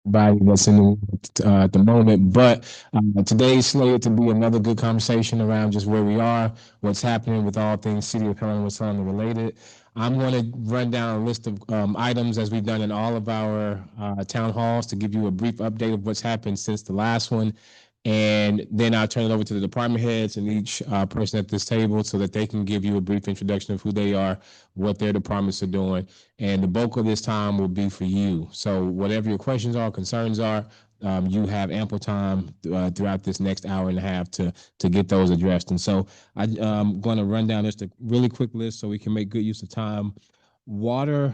Everybody that's in the world at the moment. But today's slated to be another good conversation around just where we are, what's happening with all things City of Helena, what's on related. I'm going to run down a list of items as we've done in all of our town halls to give you a brief update of what's happened since the last one. And then I'll turn it over to the department heads and each person at this table so that they can give you a brief introduction of who they are, what their departments are doing, and the bulk of this time will be for you. So whatever your questions are, concerns are, you have ample time throughout this next hour and a half to get those addressed. And so I'm going to run down just a really quick list so we can make good use of time. Water.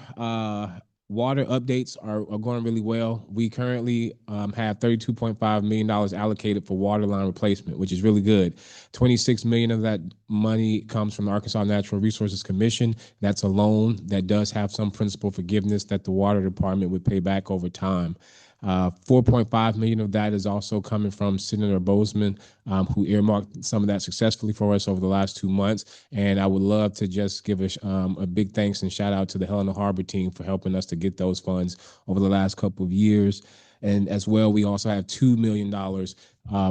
Water updates are going really well. We currently have $32.5 million allocated for water line replacement, which is really good. 26 million of that money comes from the Arkansas Natural Resources Commission. That's a loan that does have some principal forgiveness that the water department would pay back over time. 4.5 million of that is also coming from Senator Bozeman, who earmarked some of that successfully for us over the last 2 months. And I would love to just give a big thanks and shout out to the Helena Harbor team for helping us to get those funds over the last couple of years. And as well, we also have $2 million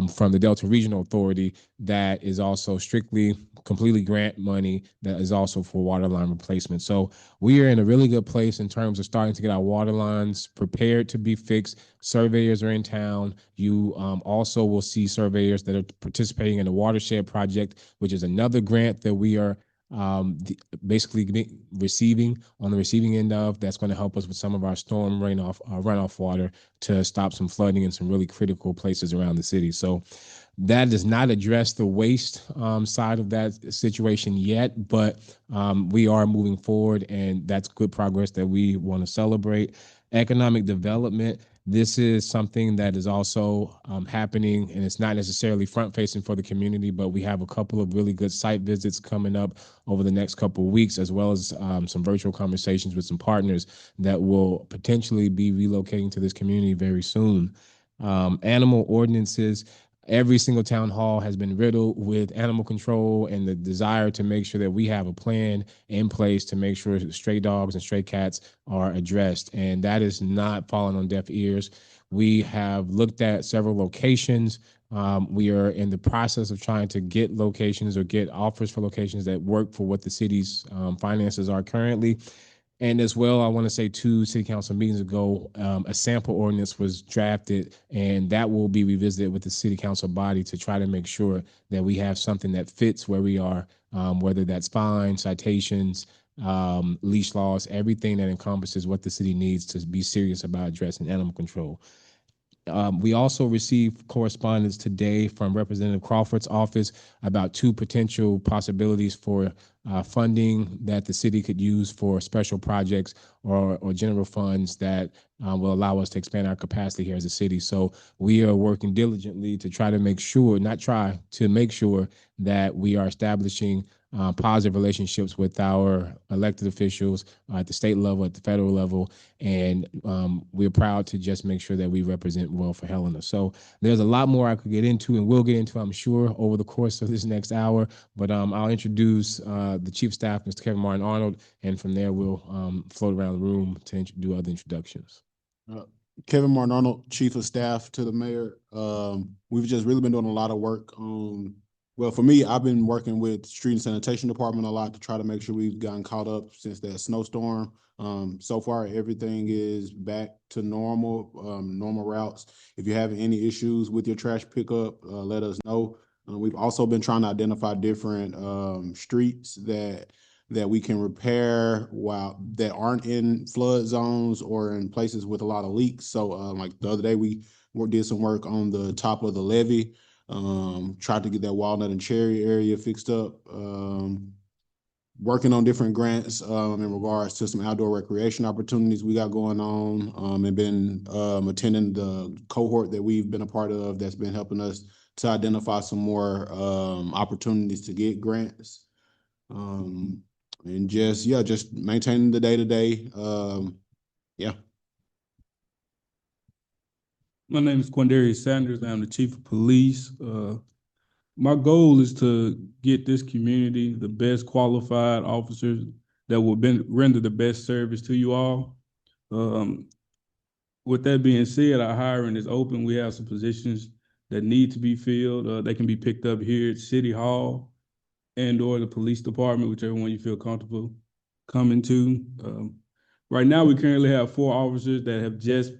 from the Delta Regional Authority that is also strictly, completely grant money that is also for water line replacement. So we are in a really good place in terms of starting to get our water lines prepared to be fixed. Surveyors are in town. You also will see surveyors that are participating in the watershed project, which is another grant that we are basically receiving on the receiving end of. That's going to help us with some of our storm runoff water to stop some flooding in some really critical places around the city. So that does not address the waste side of that situation yet, but we are moving forward, and that's good progress that we want to celebrate. Economic development. This is something that is also happening, and it's not necessarily front facing for the community, but we have a couple of really good site visits coming up over the next couple of weeks, as well as some virtual conversations with some partners that will potentially be relocating to this community very soon. Animal ordinances. Every single town hall has been riddled with animal control and the desire to make sure that we have a plan in place to make sure stray dogs and stray cats are addressed. And that is not falling on deaf ears. We have looked at several locations. We are in the process of trying to get locations or get offers for locations that work for what the city's finances are currently. And as well, I want to say 2 city council meetings ago, a sample ordinance was drafted, and that will be revisited with the city council body to try to make sure that we have something that fits where we are, whether that's fines, citations, leash laws, everything that encompasses what the city needs to be serious about addressing animal control. We also received correspondence today from Representative Crawford's office about two potential possibilities for funding that the city could use for special projects or general funds that will allow us to expand our capacity here as a city. So we are working diligently to try to make sure, not try, to make sure that we are establishing positive relationships with our elected officials at the state level, at the federal level, and we're proud to just make sure that we represent well for Helena. So there's a lot more I could get into and will get into, I'm sure, over the course of this next hour. But I'll introduce the Chief of Staff, Mr. Kevin Martin Arnold, and from there we'll float around the room to do other introductions. Uh, Kevin Martin Arnold, Chief of Staff to the Mayor. We've just really been doing a lot of work on. Well, for me, I've been working with Street and Sanitation Department a lot to try to make sure we've gotten caught up since that snowstorm. So far, everything is back to normal, normal routes. If you have any issues with your trash pickup, let us know. We've also been trying to identify different streets that we can repair while that aren't in flood zones or in places with a lot of leaks. So like the other day we did some work on the top of the levee, tried to get that Walnut and Cherry area fixed up. Working on different grants in regards to some outdoor recreation opportunities we got going on, and been attending the cohort that we've been a part of that's been helping us to identify some more opportunities to get grants. And just maintaining the day to day. Yeah. My name is Quindarius Sanders. I'm the chief of police. My goal is to get this community the best qualified officers that will render the best service to you all. with that being said, our hiring is open. We have some positions that need to be filled. They can be picked up here at City Hall and or the police department, whichever one you feel comfortable coming to. Right now, we currently have 4 officers that have just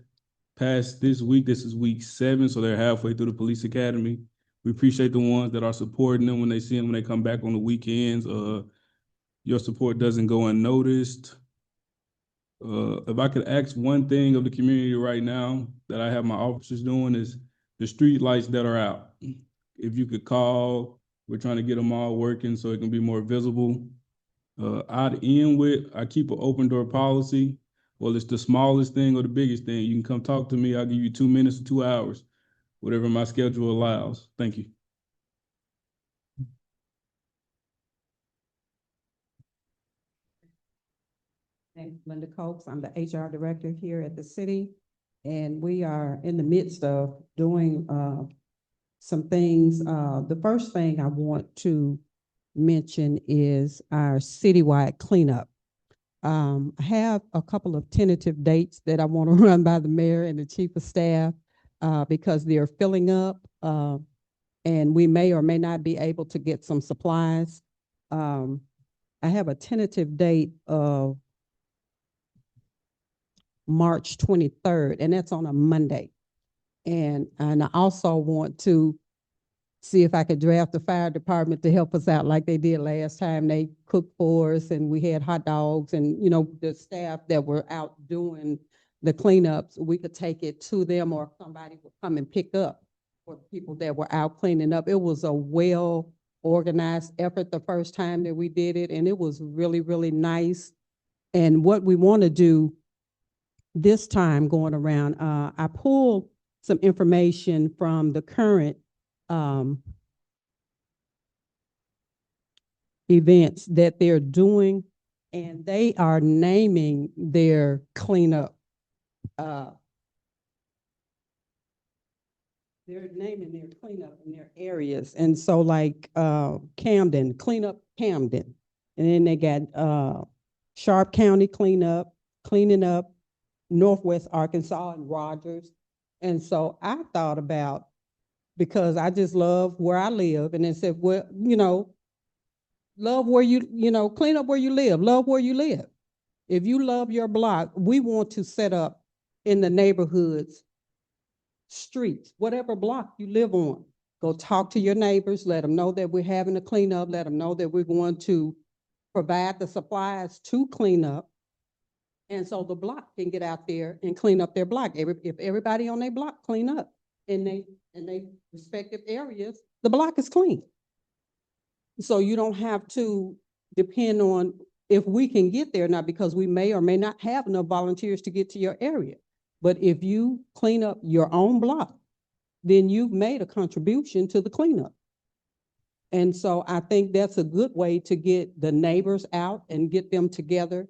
passed this week. This is week 7, so they're halfway through the police academy. We appreciate the ones that are supporting them when they see them when they come back on the weekends. Your support doesn't go unnoticed. If I could ask one thing of the community right now that I have my officers doing is the street lights that are out. If you could call, we're trying to get them all working so it can be more visible. I'd end with, I keep an open door policy. Well, it's the smallest thing or the biggest thing. You can come talk to me. I'll give you 2 minutes or 2 hours, whatever my schedule allows. Thank you. Name's Linda Copes. I'm the HR director here at the city. And we are in the midst of doing some things. The first thing I want to mention is our citywide cleanup. I have a couple of tentative dates that I want to run by the mayor and the chief of staff because they're filling up and we may or may not be able to get some supplies. I have a tentative date of March 23rd, and that's on a Monday. And I also want to see if I could draft the fire department to help us out like they did last time. They cooked for us and we had hot dogs and, you know, the staff that were out doing the cleanups, we could take it to them or somebody would come and pick up for people that were out cleaning up. It was a well-organized effort the first time that we did it, and it was really, really nice. And what we want to do this time going around, I pulled some information from the current events that they're doing, and they are naming their cleanup. They're naming their cleanup in their areas. And so like Camden, clean up Camden. And then they got Sharp County cleanup, cleaning up Northwest Arkansas and Rogers. And so I thought about, because I just love where I live, and they said, well, you know, love where you know, clean up where you live, love where you live. If you love your block, we want to set up in the neighborhoods, streets, whatever block you live on. Go talk to your neighbors, let them know that we're having a cleanup, let them know that we're going to provide the supplies to clean up. And so the block can get out there and clean up their block. If everybody on their block clean up in they respective areas, the block is clean. So you don't have to depend on if we can get there or not, because we may or may not have enough volunteers to get to your area. But if you clean up your own block, then you've made a contribution to the cleanup. And so I think that's a good way to get the neighbors out and get them together.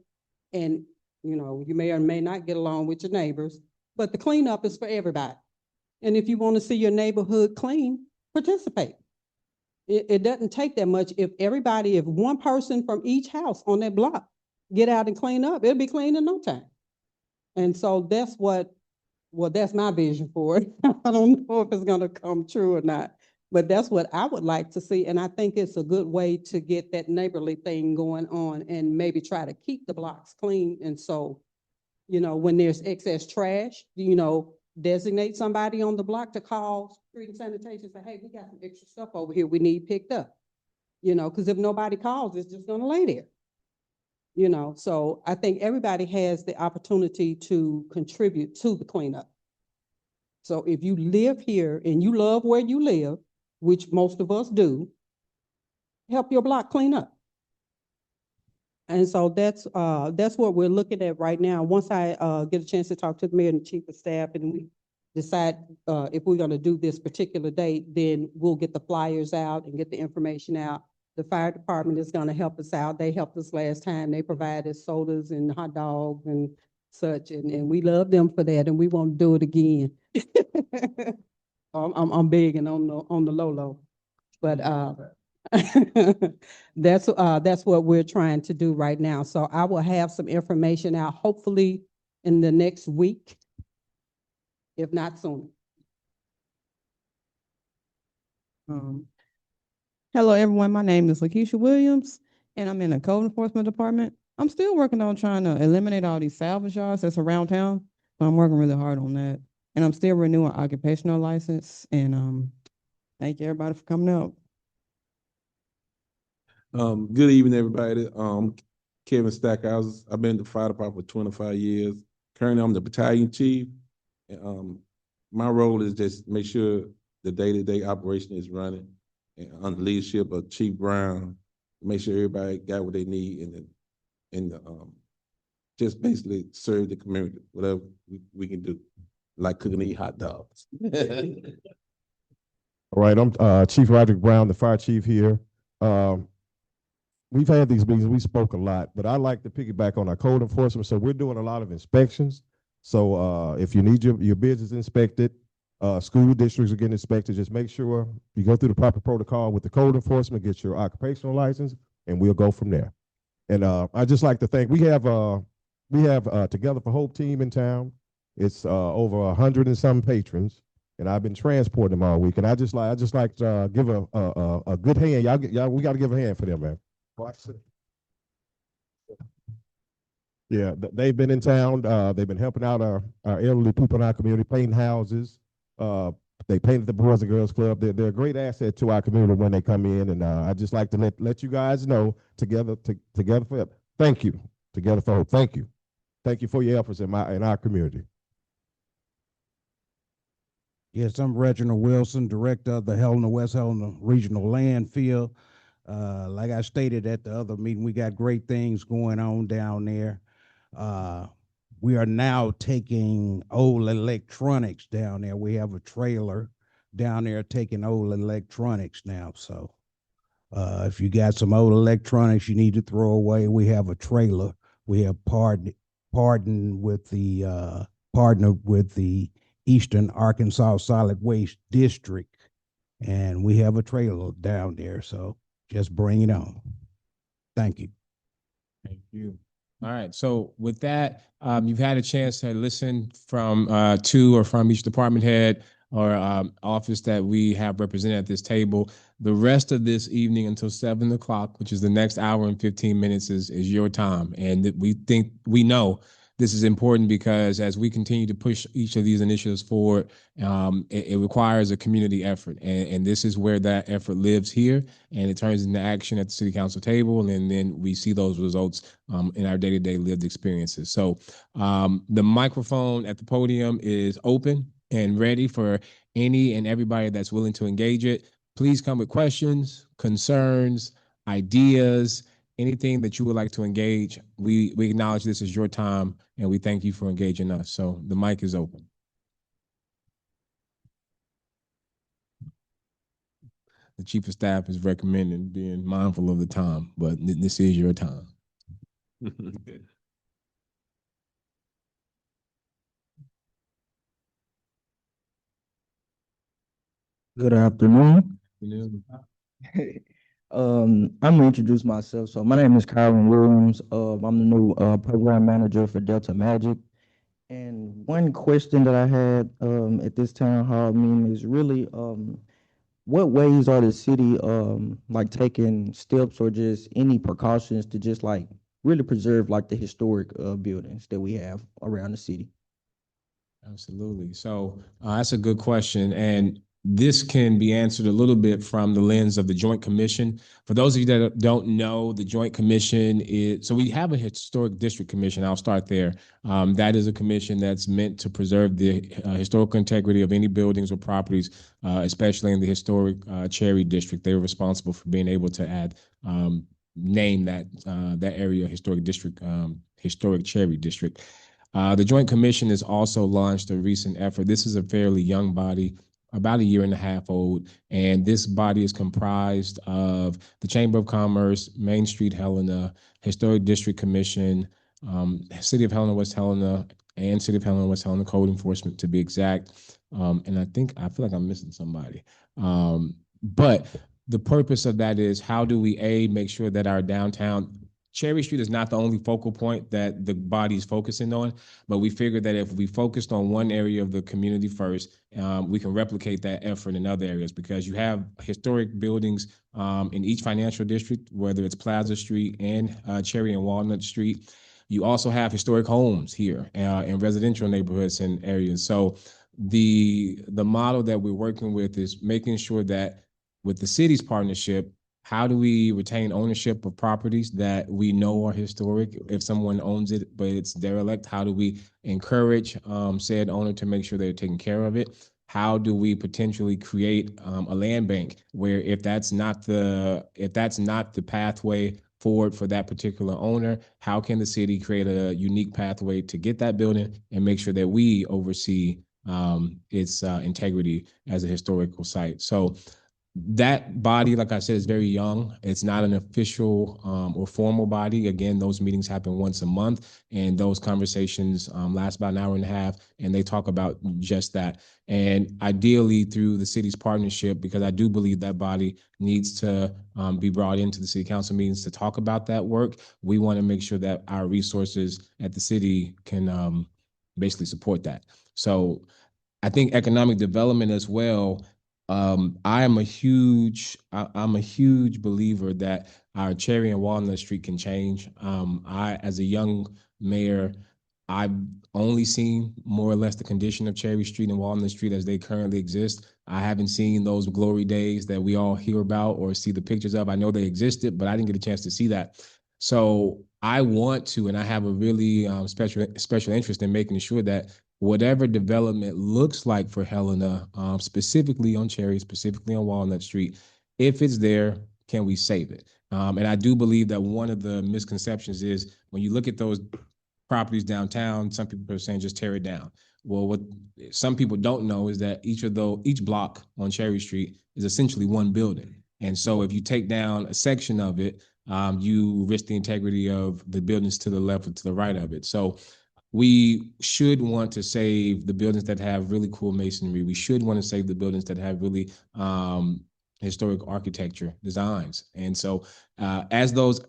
And, you know, you may or may not get along with your neighbors, but the cleanup is for everybody. And if you want to see your neighborhood clean, participate. It doesn't take that much. If one person from each house on that block get out and clean up, it'll be clean in no time. And so that's that's my vision for it. I don't know if it's gonna come true or not, but that's what I would like to see. And I think it's a good way to get that neighborly thing going on and maybe try to keep the blocks clean. And so, you know, when there's excess trash, you know, designate somebody on the block to call street and sanitation, say, hey, we got some extra stuff over here we need picked up. You know, because if nobody calls, it's just gonna lay there. You know, so I think everybody has the opportunity to contribute to the cleanup. So if you live here and you love where you live, which most of us do, help your block clean up. And so that's what we're looking at right now. Once I get a chance to talk to the mayor and the chief of staff and we decide if we're gonna do this particular date, then we'll get the flyers out and get the information out. The fire department is gonna help us out. They helped us last time. They provided sodas and hot dogs and such, and we love them for that, and we won't do it again. I'm begging on the low, but that's what we're trying to do right now. So I will have some information out hopefully in the next week. if not sooner. Hello, everyone. My name is Lakeisha Williams, and I'm in the code enforcement department. I'm still working on trying to eliminate all these salvage yards that's around town. So I'm working really hard on that. And I'm still renewing occupational license. And thank you everybody for coming out. Good evening, everybody. Kevin Stackhouse. I've been in the fire department for 25 years. Currently, I'm the battalion chief. My role is just make sure the day-to-day operation is running, and under the leadership of Chief Brown, make sure everybody got what they need, and just basically serve the community, whatever we can do, like cooking and eat hot dogs. All right, I'm Chief Roderick Brown, the fire chief here. We've had these meetings, we spoke a lot, but I like to piggyback on our code enforcement. So we're doing a lot of inspections. So if you need your business inspected, school districts are getting inspected, just make sure you go through the proper protocol with the code enforcement, get your occupational license, and we'll go from there. And I just like to thank, we have Together for Hope team in town. It's over 100 and some patrons, and I've been transporting them all week. And I just like to give a good hand. Y'all, we got to give a hand for them, man. Yeah, they've been in town. They've been helping out our elderly people in our community, painting houses. They painted the Boys and Girls Club. They're a great asset to our community when they come in. And I just like to let you guys know, Together for thank you, Together for Hope. Thank you. Thank you for your efforts in our community. Yes, I'm Reginald Wilson, director of the Helena-West Regional Landfill. Like I stated at the other meeting, we got great things going on down there. We are now taking old electronics down there. We have a trailer down there taking old electronics now. So if you got some old electronics you need to throw away, we have a trailer. We have partnered with the Eastern Arkansas Solid Waste District, and we have a trailer down there. So just bring it on. Thank you. Thank you. All right. So with that, you've had a chance to listen from to or from each department head or office that we have represented at this table. The rest of this evening until 7 o'clock, which is the next hour and 15 minutes, is your time. And we know this is important because as we continue to push each of these initiatives forward, it requires a community effort. And this is where that effort lives here, and it turns into action at the city council table. And then we see those results in our day-to-day lived experiences. So the microphone at the podium is open and ready for any and everybody that's willing to engage it. Please come with questions, concerns, ideas, anything that you would like to engage. We acknowledge this is your time, and we thank you for engaging us. So the mic is open. The chief of staff is recommending being mindful of the time, but this is your time. Good afternoon. Afternoon. I'm gonna introduce myself. So my name is Kyron Williams. I'm the new program manager for Delta Magic. And one question that I had at this town hall meeting is really what ways are the city like taking steps or just any precautions to just like really preserve like the historic buildings that we have around the city? Absolutely. So that's a good question. And this can be answered a little bit from the lens of the Joint Commission. For those of you that don't know, the Joint Commission is, so we have a Historic District Commission. I'll start there. That is a commission that's meant to preserve the historical integrity of any buildings or properties, especially in the historic Cherry District. They're responsible for being able to name that area historic district, historic Cherry District. The Joint Commission has also launched a recent effort. This is a fairly young body, about a year and a half old, and this body is comprised of the Chamber of Commerce, Main Street Helena, Historic District Commission, City of Helena, West Helena, and City of Helena, West Helena Code Enforcement, to be exact. And I feel like I'm missing somebody. But the purpose of that is how do we make sure that our downtown Cherry Street is not the only focal point that the body is focusing on, but we figured that if we focused on one area of the community first, we can replicate that effort in other areas because you have historic buildings in each financial district, whether it's Plaza Street and Cherry and Walnut Street. You also have historic homes here in residential neighborhoods and areas. So the model that we're working with is making sure that with the city's partnership, how do we retain ownership of properties that we know are historic? If someone owns it, but it's derelict, how do we encourage said owner to make sure they're taking care of it? How do we potentially create a land bank where if that's not the pathway forward for that particular owner, how can the city create a unique pathway to get that building and make sure that we oversee its integrity as a historical site? So that body, like I said, is very young. It's not an official or formal body. Again, those meetings happen once a month, and those conversations last about an hour and a half, and they talk about just that. And ideally, through the city's partnership, because I do believe that body needs to be brought into the city council meetings to talk about that work. We want to make sure that our resources at the city can basically support that. So I think economic development as well. I'm a huge believer that our Cherry and Walnut Street can change. As a young mayor, I've only seen more or less the condition of Cherry Street and Walnut Street as they currently exist. I haven't seen those glory days that we all hear about or see the pictures of. I know they existed, but I didn't get a chance to see that. So I want to, and I have a really special interest in making sure that whatever development looks like for Helena, specifically on Cherry, specifically on Walnut Street, if it's there, can we save it? And I do believe that one of the misconceptions is when you look at those properties downtown, some people are saying just tear it down. Well, what some people don't know is that each block on Cherry Street is essentially one building. And so if you take down a section of it, you risk the integrity of the buildings to the left or to the right of it. So we should want to save the buildings that have really cool masonry. We should want to save the buildings that have really historic architecture designs. And so as those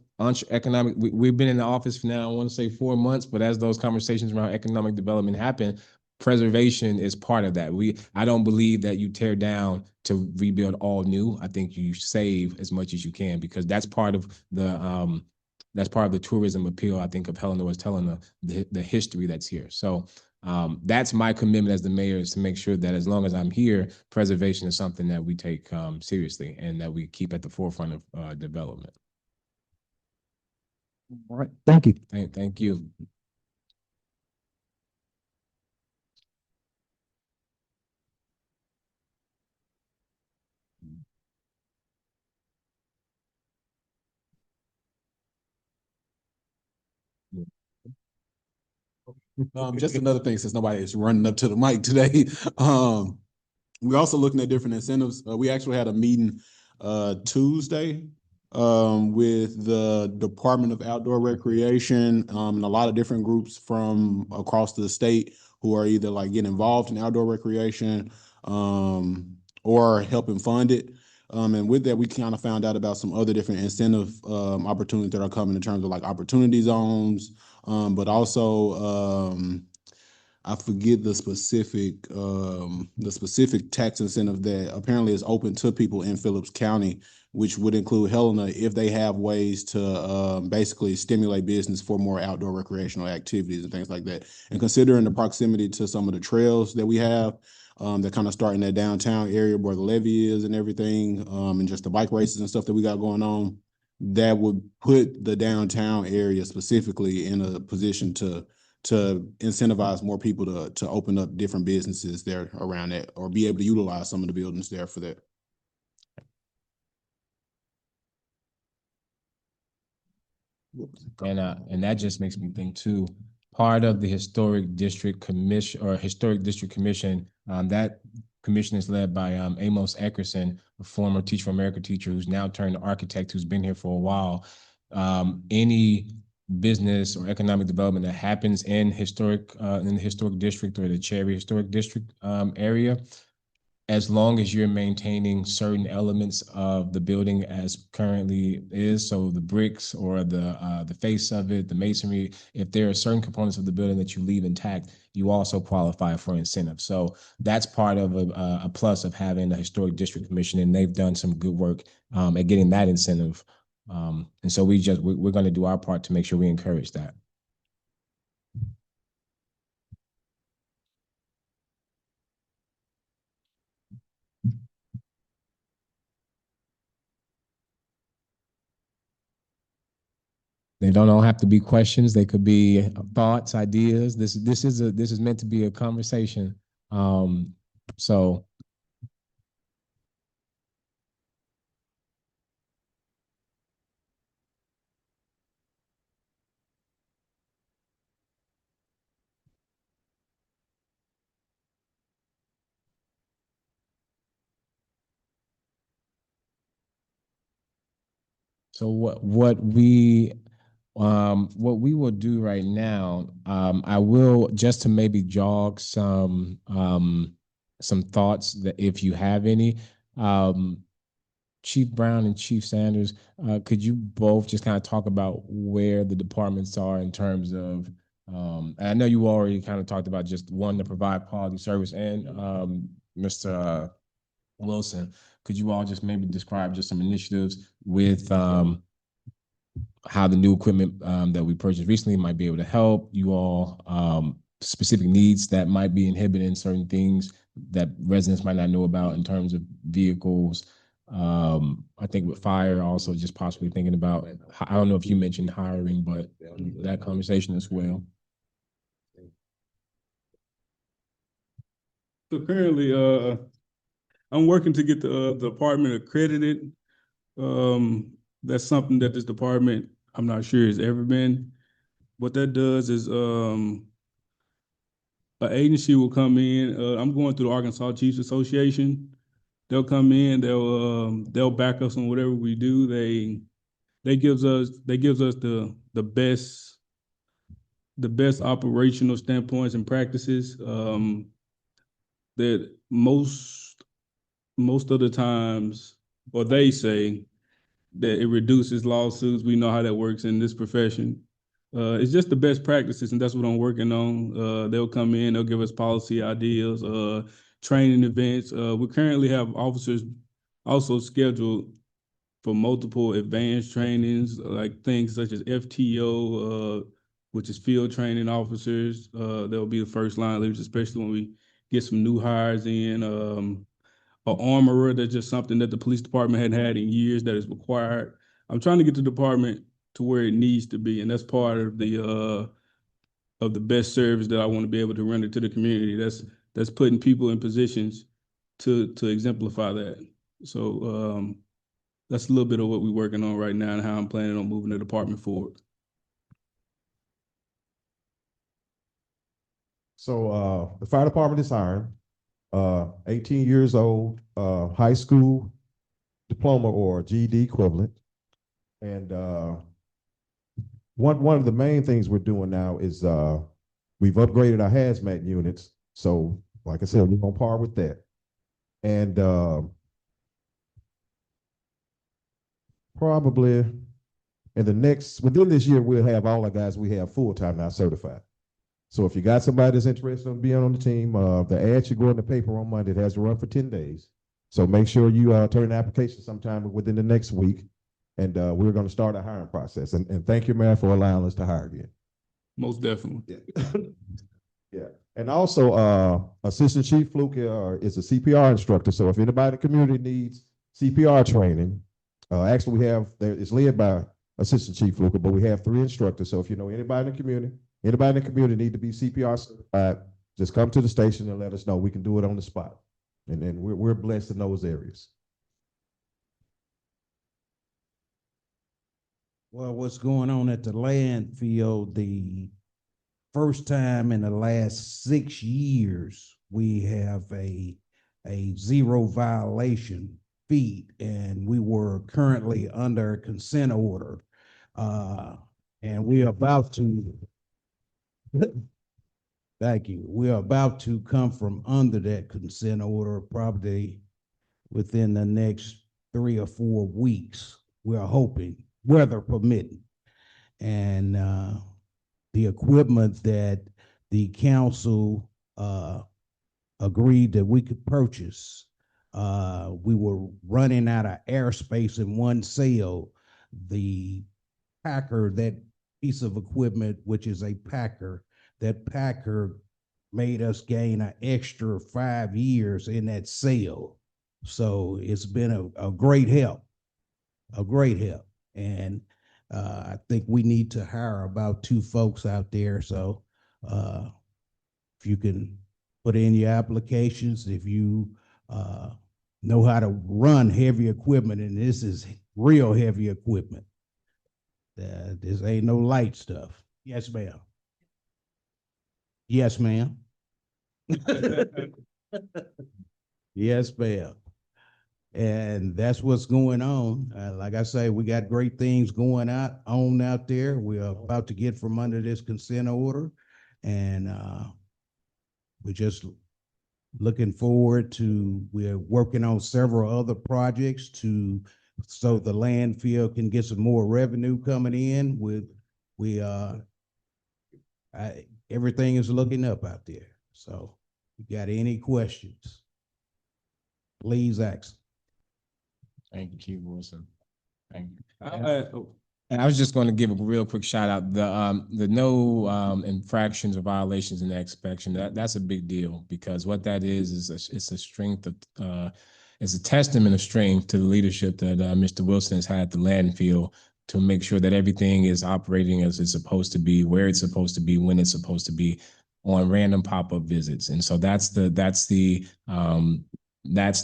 economic, we've been in the office for now, I want to say 4 months, but as those conversations around economic development happen, preservation is part of that. I don't believe that you tear down to rebuild all new. I think you save as much as you can because that's part of the tourism appeal, I think, of Helena-West Helena, the history that's here. So that's my commitment as the mayor is to make sure that as long as I'm here, preservation is something that we take seriously and that we keep at the forefront of development. All right, thank you. Thank you. Just another thing, since nobody is running up to the mic today. We're also looking at different incentives. We actually had a meeting Tuesday with the Department of Outdoor Recreation and a lot of different groups from across the state who are either like getting involved in outdoor recreation or helping fund it. And with that, we kind of found out about some other different incentive opportunities that are coming in terms of like opportunity zones, but also I forget the specific tax incentive that apparently is open to people in Phillips County, which would include Helena if they have ways to basically stimulate business for more outdoor recreational activities and things like that. And considering the proximity to some of the trails that we have, that kind of start in that downtown area where the levee is and everything, and just the bike races and stuff that we got going on, that would put the downtown area specifically in a position to incentivize more people to open up different businesses there around that or be able to utilize some of the buildings there for that. And that just makes me think too, part of the historic district commission that commission is led by Amos Eckerson, a former Teach for America teacher who's now turned architect who's been here for a while. Any business or economic development that happens in the historic district or the Cherry Historic District area, as long as you're maintaining certain elements of the building as currently is, so the bricks or the face of it, the masonry, if there are certain components of the building that you leave intact, you also qualify for incentive. So that's part of a plus of having the Historic District Commission, and they've done some good work at getting that incentive. And so we're going to do our part to make sure we encourage that. They don't all have to be questions. They could be thoughts, ideas. This is meant to be a conversation. So So what we will do right now, I will just to maybe jog some thoughts that if you have any, Chief Brown and Chief Sanders, could you both just kind of talk about where the departments are in terms of, and I know you already kind of talked about just one to provide quality service, and Mr. Wilson, could you all just maybe describe just some initiatives with how the new equipment that we purchased recently might be able to help you all, specific needs that might be inhibiting certain things that residents might not know about in terms of vehicles. I think with fire, also just possibly thinking about, I don't know if you mentioned hiring, but that conversation as well. So currently, I'm working to get the department accredited. That's something that this department, I'm not sure, has ever been. What that does is an agency will come in. I'm going through the Arkansas Chiefs Association. They'll come in. They'll back us on whatever we do. They gives us the best operational standpoints and practices that most of the times, or they say that it reduces lawsuits. We know how that works in this profession. It's just the best practices, and that's what I'm working on. They'll come in, they'll give us policy ideas, training events. We currently have officers also scheduled for multiple advanced trainings, like things such as FTO, which is field training officers. They'll be the first line leaders, especially when we get some new hires in. An armorer, that's just something that the police department hadn't had in years that is required. I'm trying to get the department to where it needs to be, and that's part of the best service that I want to be able to render to the community. That's putting people in positions to exemplify that. So that's a little bit of what we're working on right now and how I'm planning on moving the department forward. So the fire department is hiring, 18 years old, high school diploma or GED equivalent. And one of the main things we're doing now is we've upgraded our hazmat units. So like I said, we're on par with that. And probably within this year, we'll have all our guys we have full-time now certified. So if you got somebody that's interested in being on the team, the ad should go in the paper on Monday. It has to run for 10 days. So make sure you turn an application sometime within the next week. And we're going to start a hiring process. And thank you, Mayor, for allowing us to hire again. Most definitely. Yeah. Yeah. And also, Assistant Chief Fluke is a CPR instructor. So if anybody in the community needs CPR training, actually it's led by Assistant Chief Fluke, but we have 3 instructors. So if you know anybody in the community need to be CPR certified, just come to the station and let us know. We can do it on the spot. And we're blessed in those areas. Well, what's going on at the landfill, the first time in the last 6 years, we have a zero violation feed, and we were currently under consent order. And we're about to Thank you. We are about to come from under that consent order probably within the next 3 or 4 weeks. We are hoping, weather permitting. And the equipment that the council agreed that we could purchase, we were running out of airspace in one cell. The Packer, that piece of equipment, which is a Packer, that Packer made us gain an extra 5 years in that sale. So it's been a great help, a great help. And I think we need to hire about 2 folks out there. So if you can put in your applications, if you know how to run heavy equipment, and this is real heavy equipment. This ain't no light stuff. Yes, ma'am. Yes, ma'am. Yes, ma'am. And that's what's going on. Like I say, we got great things going on out there. We are about to get from under this consent order, and we're just looking forward to. We're working on several other projects so the landfill can get some more revenue coming in. Everything is looking up out there. So, if you got any questions, please ask. Thank you, Chief Wilson. Thank you. Oh, And I was just going to give a real quick shout out. The no infractions or violations in the inspection, that's a big deal, because what that is it's a strength of it's a testament of strength to the leadership that Mr. Wilson has had at the landfill to make sure that everything is operating as it's supposed to be, where it's supposed to be, when it's supposed to be, on random pop-up visits. And so that's the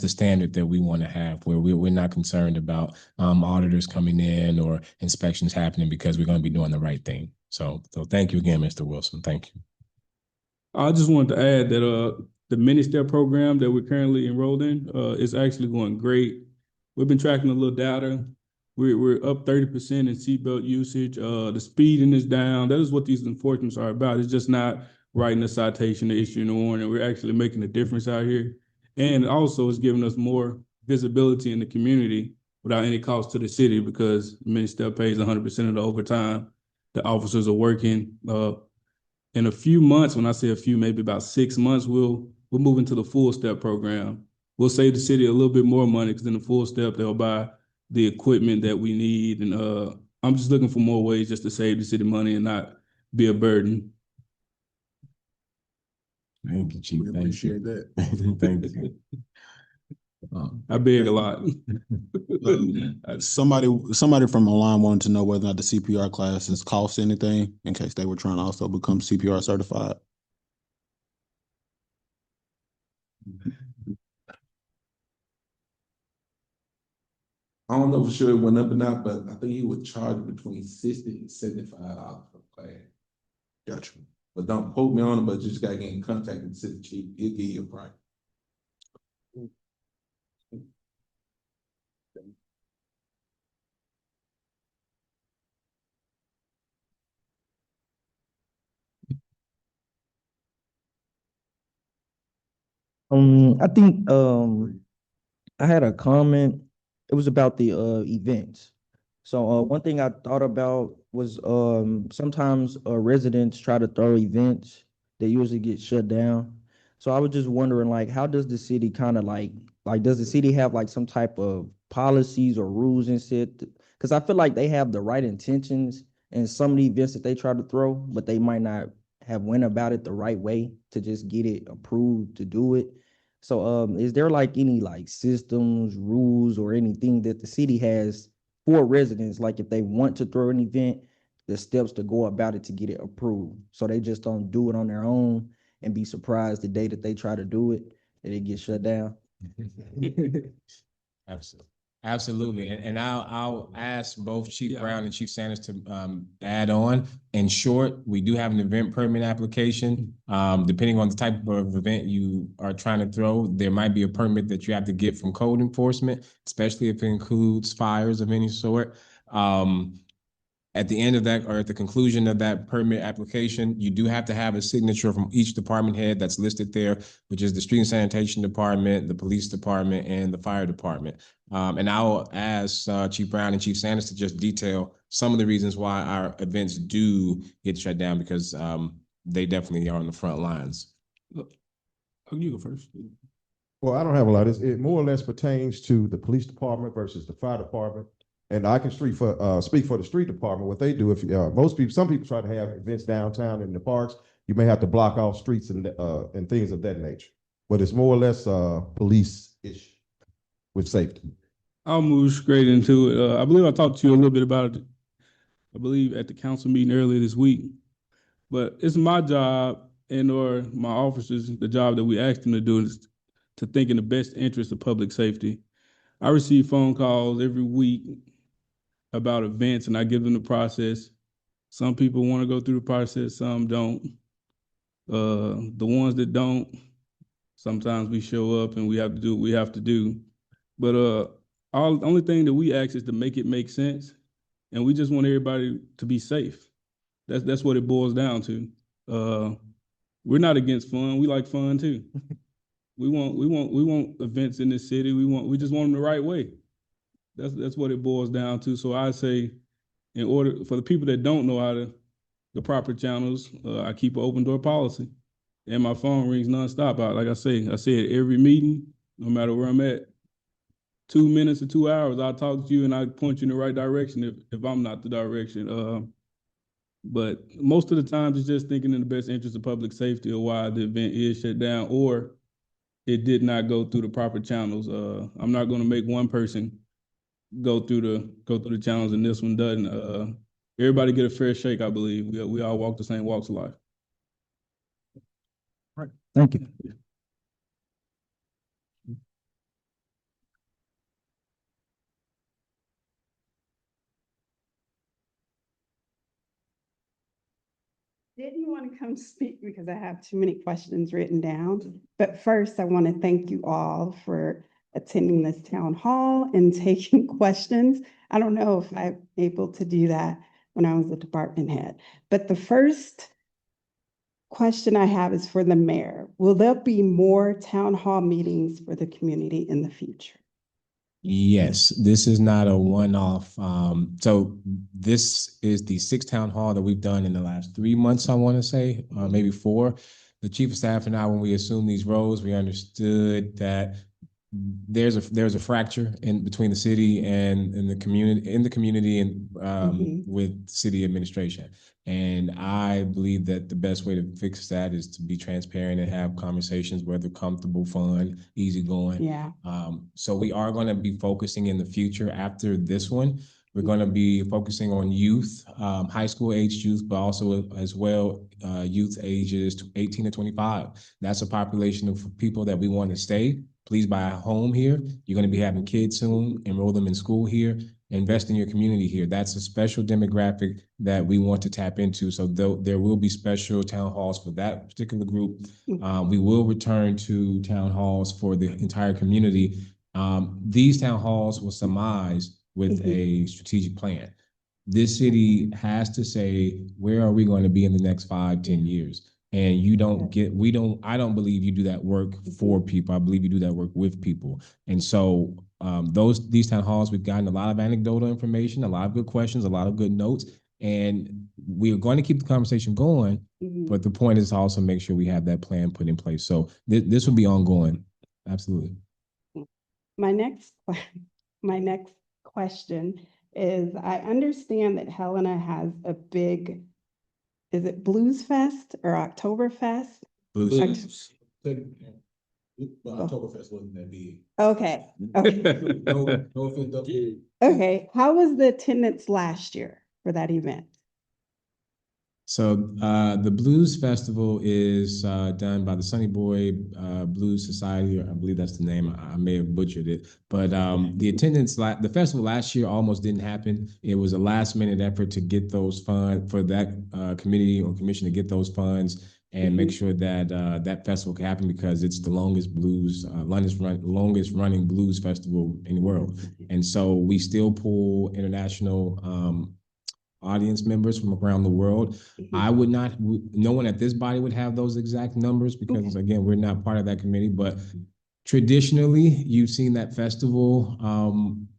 standard that we want to have, where we're not concerned about auditors coming in or inspections happening, because we're going to be doing the right thing. So thank you again, Mr. Wilson. Thank you. I just wanted to add that the mini-step program that we're currently enrolled in is actually going great. We've been tracking a little data. We're up 30% in seatbelt usage. The speeding is down. That is what these enforcements are about. It's just not writing a citation or issuing a warning. We're actually making a difference out here. And also it's giving us more visibility in the community without any cost to the city, because mini-step pays 100% of the overtime. The officers are working. In a few months, when I say a few, maybe about 6 months, we'll move into the full step program. We'll save the city a little bit more money, because in the full step, they'll buy the equipment that we need. And I'm just looking for more ways just to save the city money and not be a burden. Thank you, Chief. We appreciate that. Thank you. I beg a lot. Somebody from the line wanted to know whether or not the CPR classes cost anything, in case they were trying to also become CPR certified. I don't know for sure it went up or not, but I think he would charge between $60 and $75 for the class. Gotcha. But don't quote me on it, but you just gotta get in contact with the city chief. He'll give you a price. I think I had a comment. It was about the events. So one thing I thought about was sometimes residents try to throw events, they usually get shut down. So I was just wondering, like, how does the city kind of like does the city have like some type of policies or rules and shit? Because I feel like they have the right intentions in some of the events that they try to throw, but they might not have went about it the right way to just get it approved to do it. So is there like any like systems, rules, or anything that the city has for residents, like if they want to throw an event, the steps to go about it to get it approved, so they just don't do it on their own and be surprised the day that they try to do it that it gets shut down? Absolutely. Absolutely. And I'll ask both Chief Brown and Chief Sanders to add on. In short, we do have an event permit application. Depending on the type of event you are trying to throw, there might be a permit that you have to get from code enforcement, especially if it includes fires of any sort. At the end of that, or at the conclusion of that permit application, you do have to have a signature from each department head that's listed there, which is the Street and Sanitation Department, the Police Department, and the Fire Department. And I will ask Chief Brown and Chief Sanders to just detail some of the reasons why our events do get shut down, because they definitely are on the front lines. Oh, you go first. Well, I don't have a lot. It more or less pertains to the police department versus the fire department. And I can speak for the street department. What they do, if some people try to have events downtown in the parks, you may have to block off streets and things of that nature. But it's more or less police-ish with safety. I'll move straight into it. I believe I talked to you a little bit about it, I believe at the council meeting earlier this week. But it's my job or my officers, the job that we asked them to do is to think in the best interest of public safety. I receive phone calls every week about events, and I give them the process. Some people want to go through the process, some don't. The ones that don't, sometimes we show up and we have to do what we have to do. But the only thing that we ask is to make it make sense, and we just want everybody to be safe. That's what it boils down to. We're not against fun. We like fun too. We want events in this city. We just want them the right way. That's what it boils down to. So I say, in order for the people that don't know the proper channels, I keep an open door policy, and my phone rings nonstop. Like I say at every meeting, no matter where I'm at. 2 minutes or 2 hours, I'll talk to you and I point you in the right direction if I'm not the direction. But most of the time, it's just thinking in the best interest of public safety or why the event is shut down or it did not go through the proper channels. I'm not going to make one person go through the channels and this one doesn't. Everybody get a fair shake, I believe. We all walk the same walks of life. Right. Thank you. Didn't want to come speak because I have too many questions written down. But first, I want to thank you all for attending this town hall and taking questions. I don't know if I'm able to do that when I was a department head. But the first question I have is for the mayor. Will there be more town hall meetings for the community in the future? Yes, this is not a one-off. So this is the sixth town hall that we've done in the last 3 months, I want to say, maybe 4. The chief of staff and I, when we assumed these roles, we understood that there's a fracture in between the city and the community and with city administration. And I believe that the best way to fix that is to be transparent and have conversations where they're comfortable, fun, easygoing. Yeah. So we are going to be focusing in the future after this one. We're going to be focusing on youth, high school age youth, but also as well youth ages 18 to 25. That's a population of people that we want to stay. Please buy a home here. You're going to be having kids soon. Enroll them in school here. Invest in your community here. That's a special demographic that we want to tap into. So there will be special town halls for that particular group. We will return to town halls for the entire community. These town halls will surmise with a strategic plan. This city has to say, where are we going to be in the next 5, 10 years? And I don't believe you do that work for people. I believe you do that work with people. And so these town halls, we've gotten a lot of anecdotal information, a lot of good questions, a lot of good notes, and we're going to keep the conversation going. But the point is to also make sure we have that plan put in place. So this will be ongoing. Absolutely. My next question is, I understand that Helena has a big, is it Blues Fest or Oktoberfest? Blues. Oktoberfest wasn't that big. Okay. No, Okay. How was the attendance last year for that event? So the Blues Festival is done by the Sonny Boy Blues Society. I believe that's the name. I may have butchered it, but the attendance, the festival last year almost didn't happen. It was a last-minute effort to get those funds for that committee or commission to get those funds and make sure that that festival can happen, because it's the longest longest running blues festival in the world. And so we still pull international audience members from around the world. I would not, no one at this body would have those exact numbers because again, we're not part of that committee, but traditionally, you've seen that festival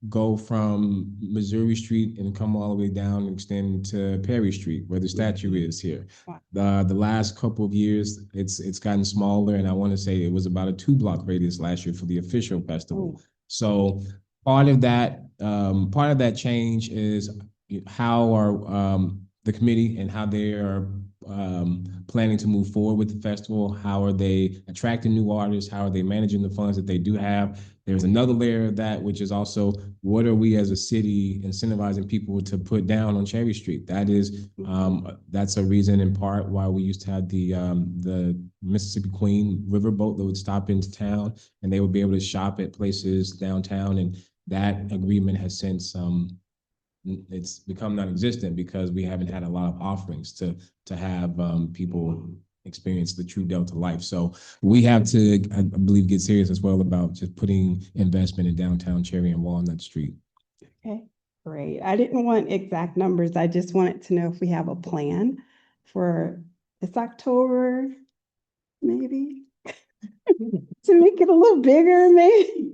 go from Missouri Street and come all the way down and extend to Perry Street, where the statue is here. The last couple of years, it's gotten smaller, and I want to say it was about a 2-block radius last year for the official festival. So part of that change is how are the committee and how they are planning to move forward with the festival. How are they attracting new artists? How are they managing the funds that they do have? There's another layer of that, which is also what are we as a city incentivizing people to put down on Cherry Street? That is, that's a reason in part why we used to have the Mississippi Queen riverboat that would stop into town and they would be able to shop at places downtown. And that agreement has since it's become non-existent because we haven't had a lot of offerings to have people experience the true Delta life. So we have to, I believe, get serious as well about just putting investment in downtown Cherry and Walnut Street. Okay, great. I didn't want exact numbers. I just wanted to know if we have a plan for this October, maybe, to make it a little bigger, maybe.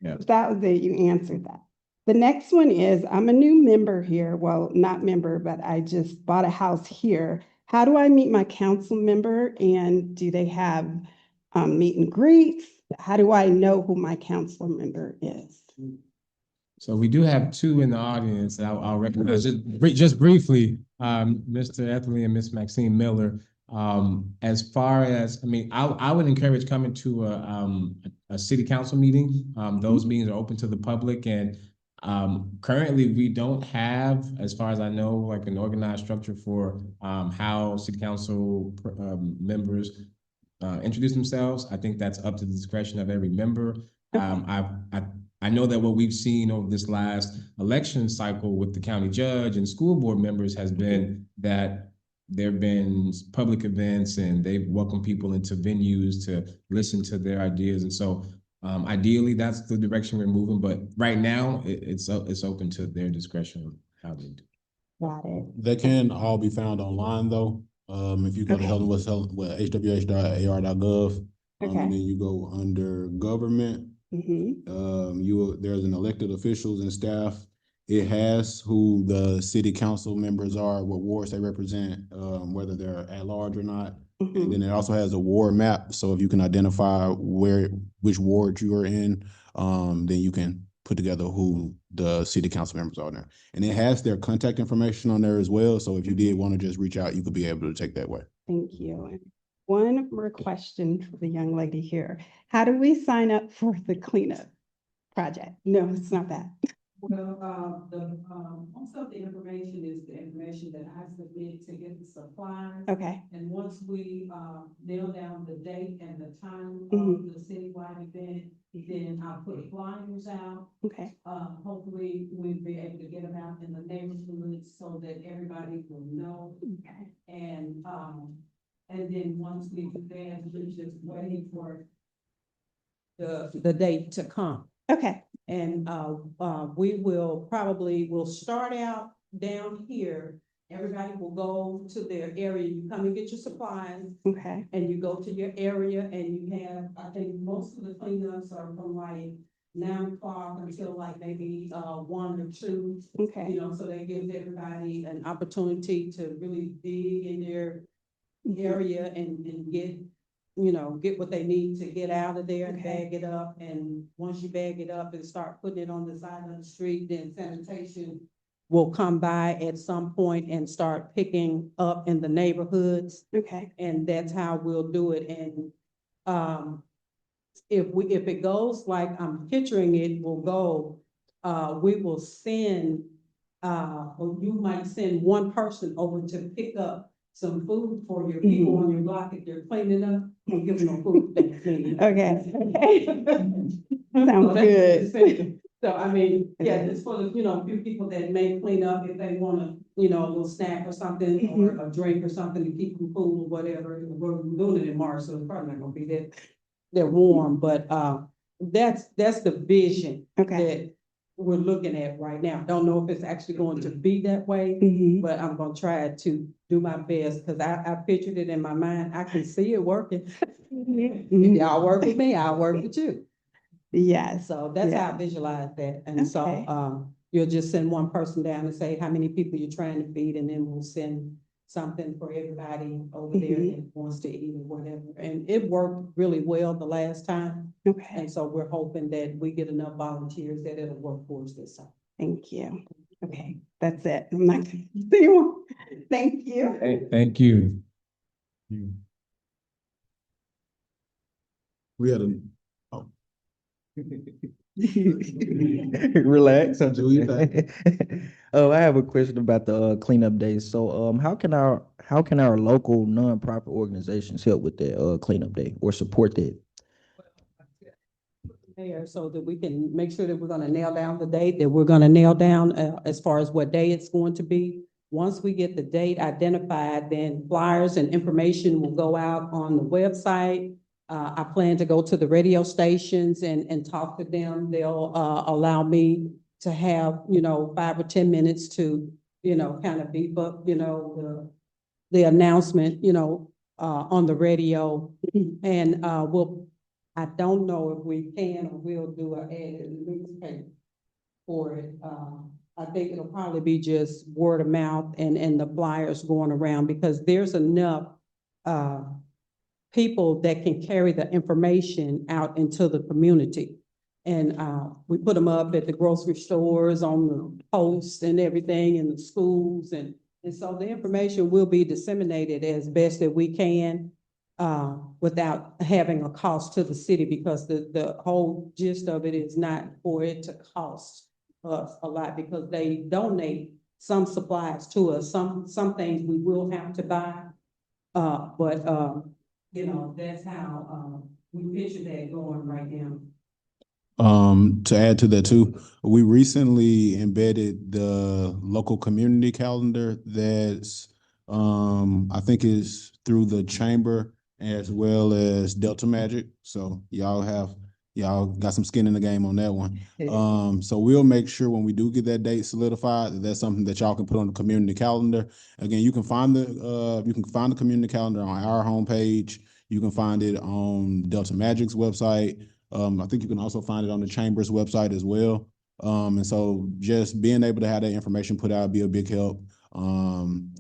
Yeah. That was it. You answered that. The next one is, I'm a new member here. Well, not member, but I just bought a house here. How do I meet my council member? And do they have meet and greets? How do I know who my council member is? So we do have two in the audience that I'll recognize just briefly, Mr. Etherly and Miss Maxine Miller. As far as, I mean, I would encourage coming to a city council meeting. Those meetings are open to the public, and currently we don't have, as far as I know, like an organized structure for how city council members introduce themselves. I think that's up to the discretion of every member. I know that what we've seen over this last election cycle with the county judge and school board members has been that there have been public events and they've welcomed people into venues to listen to their ideas. And so ideally that's the direction we're moving, but right now it's open to their discretion of how they do. Got it. They can all be found online though. If you go to Helena-West, HWH.ar.gov, and then you go under government, there's an elected officials and staff. It has who the city council members are, what wards they represent, whether they're at large or not. And then it also has a ward map. So if you can identify which ward you are in, then you can put together who the city council members are there. And it has their contact information on there as well. So if you did want to just reach out, you could be able to take that way. Thank you. One more question for the young lady here. How do we sign up for the cleanup project? No, it's not that. Well, most of the information is the information that I submit to get the supplies. Okay. And once we nail down the date and the time of the citywide event, then I'll put flyers out. Okay. Hopefully we'll be able to get them out in the neighborhoods so that everybody will know. Okay. And then once we do that, we're just waiting for the date to come. Okay. And we will start out down here. Everybody will go to their area. You come and get your supplies. Okay. And you go to your area and you have, I think most of the cleanups are from like 9 o'clock until like maybe 1 or 2. Okay. You know, so that gives everybody an opportunity to really dig in their area and get what they need to get out of there and bag it up. And once you bag it up and start putting it on the side of the street, then sanitation will come by at some point and start picking up in the neighborhoods. Okay. And that's how we'll do it. And if it goes like I'm picturing it will go, we will send, or you might send one person over to pick up some food for your people on your block if they're cleaning up. Don't give them no food. Okay. Sounds good. So I mean, yeah, just for the, a few people that may clean up if they want a little snack or something, or a drink or something to keep them cool or whatever. We're doing it in March, so it's probably not gonna be that warm, but that's the vision. Okay. we're looking at right now. Don't know if it's actually going to be that way, Mhm. but I'm gonna try to do my best, because I pictured it in my mind. I can see it working. If y'all work with me, I'll work with you. Yes. So that's how Yeah. I visualize that. And so, Okay. you'll just send one person down and say how many people you're trying to feed, and then we'll send something for everybody over there that wants to eat or whatever. And it worked really well the last time. Okay. And so we're hoping that we get enough volunteers that it'll work for us this time. Thank you. Okay, that's it. I'm not gonna say more. Thank you. Hey, thank you. We had a, oh, Relax. Do you think? I have a question about the cleanup days. So, how can our local nonprofit organizations help with that cleanup day or support that? Mayor, so that we can make sure that we're gonna nail down the date, that we're gonna nail down, as far as what day it's going to be. Once we get the date identified, then flyers and information will go out on the website. I plan to go to the radio stations and talk to them. They'll, allow me to have, 5 or 10 minutes to, kind of beef up, the announcement, on the radio. And, I don't know if we can or will do an ad in the newspaper for it. I think it'll probably be just word of mouth and the flyers going around, because there's enough, people that can carry the information out into the community. And, we put them up at the grocery stores, on the posts and everything, in the schools, and so the information will be disseminated as best that we can, without having a cost to the city, because the whole gist of it is not for it to cost us a lot, because they donate some supplies to us. Some things we will have to buy. But that's how, we picture that going right now. To add to that too, we recently embedded the local community calendar that's, I think is through the chamber as well as Delta Magic. So y'all got some skin in the game on that one. So we'll make sure when we do get that date solidified, that that's something that y'all can put on the community calendar. Again, you can find the community calendar on our homepage. You can find it on Delta Magic's website. I think you can also find it on the chamber's website as well. And so just being able to have that information put out be a big help.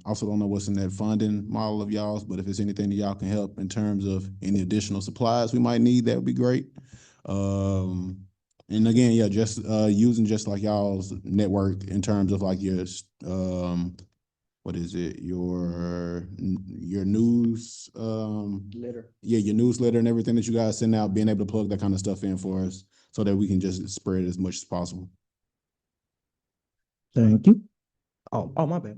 Also don't know what's in that funding model of y'all's, but if it's anything that y'all can help in terms of any additional supplies we might need, that would be great. And again, yeah, just using just like y'all's network in terms of like your what is it? Your news Letter. Yeah, your newsletter and everything that you guys send out, being able to plug that kind of stuff in for us so that we can just spread as much as possible. Thank you. Oh, my bad.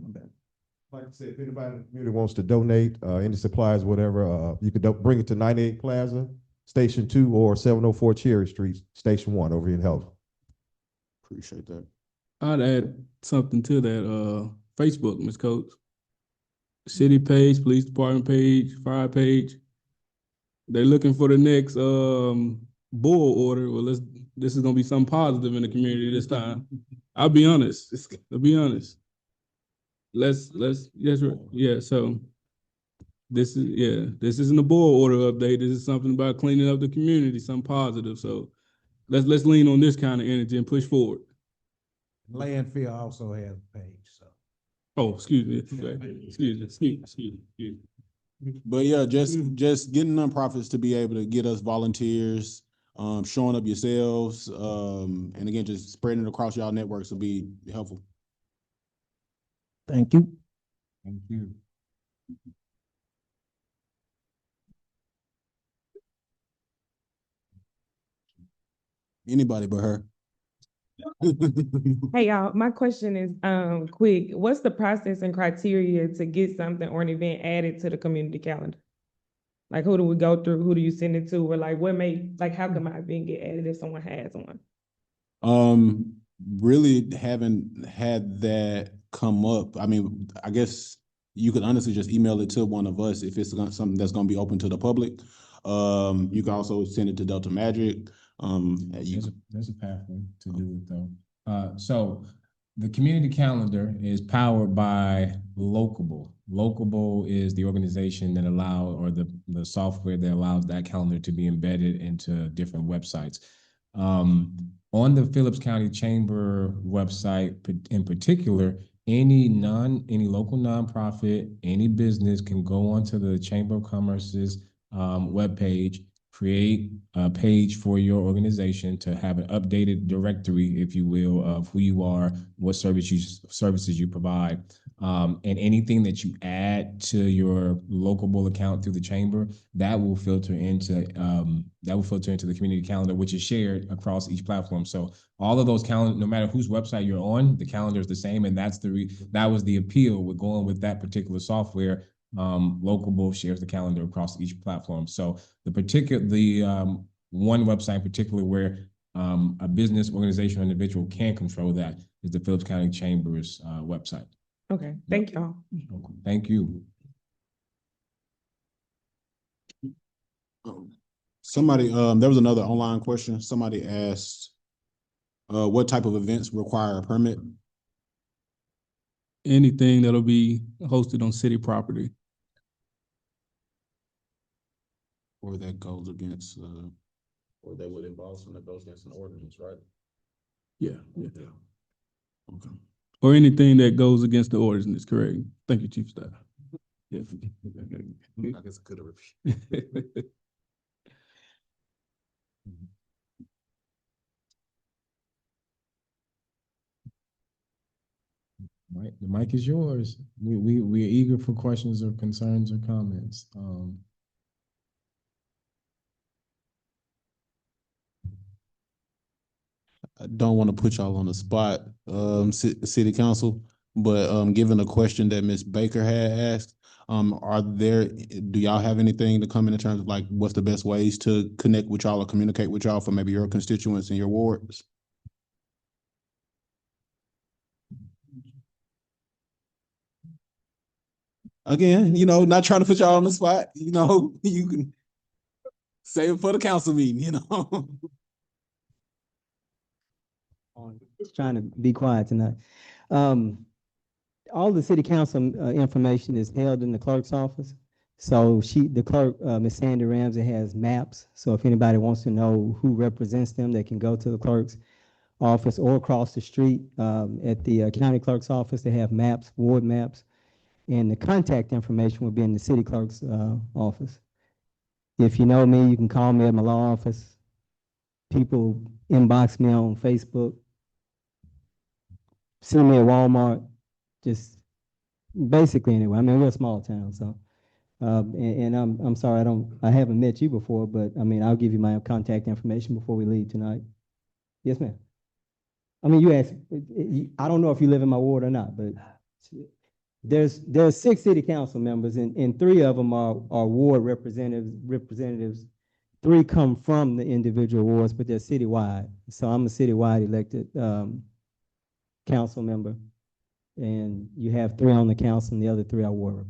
Like I said, if anybody in the community wants to donate, any supplies, whatever, you could bring it to 98 Plaza, Station 2, or 704 Cherry Street, Station 1 over here in Helena. Appreciate that. I'd add something to that, Facebook, Ms. Coates. City page, police department page, fire page. They're looking for the next, bull order. Well, this is gonna be something positive in the community this time. I'll be honest. Yeah, so this isn't a bull order update. This is something about cleaning up the community, something positive. So let's lean on this kind of energy and push forward. Landfill also has a page, so. Oh, excuse me. But yeah, just getting nonprofits to be able to get us volunteers, showing up yourselves, and again, just spreading it across y'all networks will be helpful. Thank you. Thank you. Anybody but her. Hey y'all, my question is quick. What's the process and criteria to get something or an event added to the community calendar? Like who do we go through? Who do you send it to? Or like how can my event get added if someone has one? Really haven't had that come up. I mean, I guess you could honestly just email it to one of us if it's something that's going to be open to the public. You can also send it to Delta Magic. There's a pathway to do it though. So the community calendar is powered by Locable. Locable is the organization that or the software that allows that calendar to be embedded into different websites. On the Phillips County Chamber website in particular, any local nonprofit, any business can go onto the Chamber of Commerce's webpage, create a page for your organization to have an updated directory, if you will, of who you are, what services you provide, and anything that you add to your Locable account through the chamber, that will filter into the community calendar, which is shared across each platform. So all of those calendars, no matter whose website you're on, the calendar is the same, and that was the appeal with going with that particular software. Locable shares the calendar across each platform. So one website in particular where a business, organization, or individual can control that is the Phillips County Chamber's website. Okay, thank y'all. Thank you. Somebody, there was another online question. Somebody asked, what type of events require a permit? Anything that'll be hosted on city property. Or that goes against, Or that would involve something that goes against an ordinance, right? Yeah. okay. Or anything that goes against the ordinance, correct. Thank you, Chief Staff. Yeah. I guess I could have repeated. Right, the mic is yours. We're eager for questions or concerns or comments. I don't want to put y'all on the spot, city council, but given the question that Ms. Baker had asked, do y'all have anything to come in terms of like what's the best ways to connect with y'all or communicate with y'all for maybe your constituents in your wards? Again, not trying to put y'all on the spot, you can save it for the council meeting, Just trying to be quiet tonight. All the city council information is held in the clerk's office. So the clerk, Ms. Sandy Ramsey, has maps. So if anybody wants to know who represents them, they can go to the clerk's office or across the street at the county clerk's office. They have maps, ward maps, and the contact information will be in the city clerk's office. If you know me, you can call me at my law office. People inbox me on Facebook. See me at Walmart, just basically anyway. I mean, we're a small town, so. And I'm sorry, I haven't met you before, but I mean, I'll give you my contact information before we leave tonight. Yes, ma'am. I mean, you asked, I don't know if you live in my ward or not, but there's 6 city council members, and 3 of them are ward representatives. 3 come from the individual wards, but they're citywide. So I'm a citywide elected council member, and you have 3 on the council, and the other 3 are ward.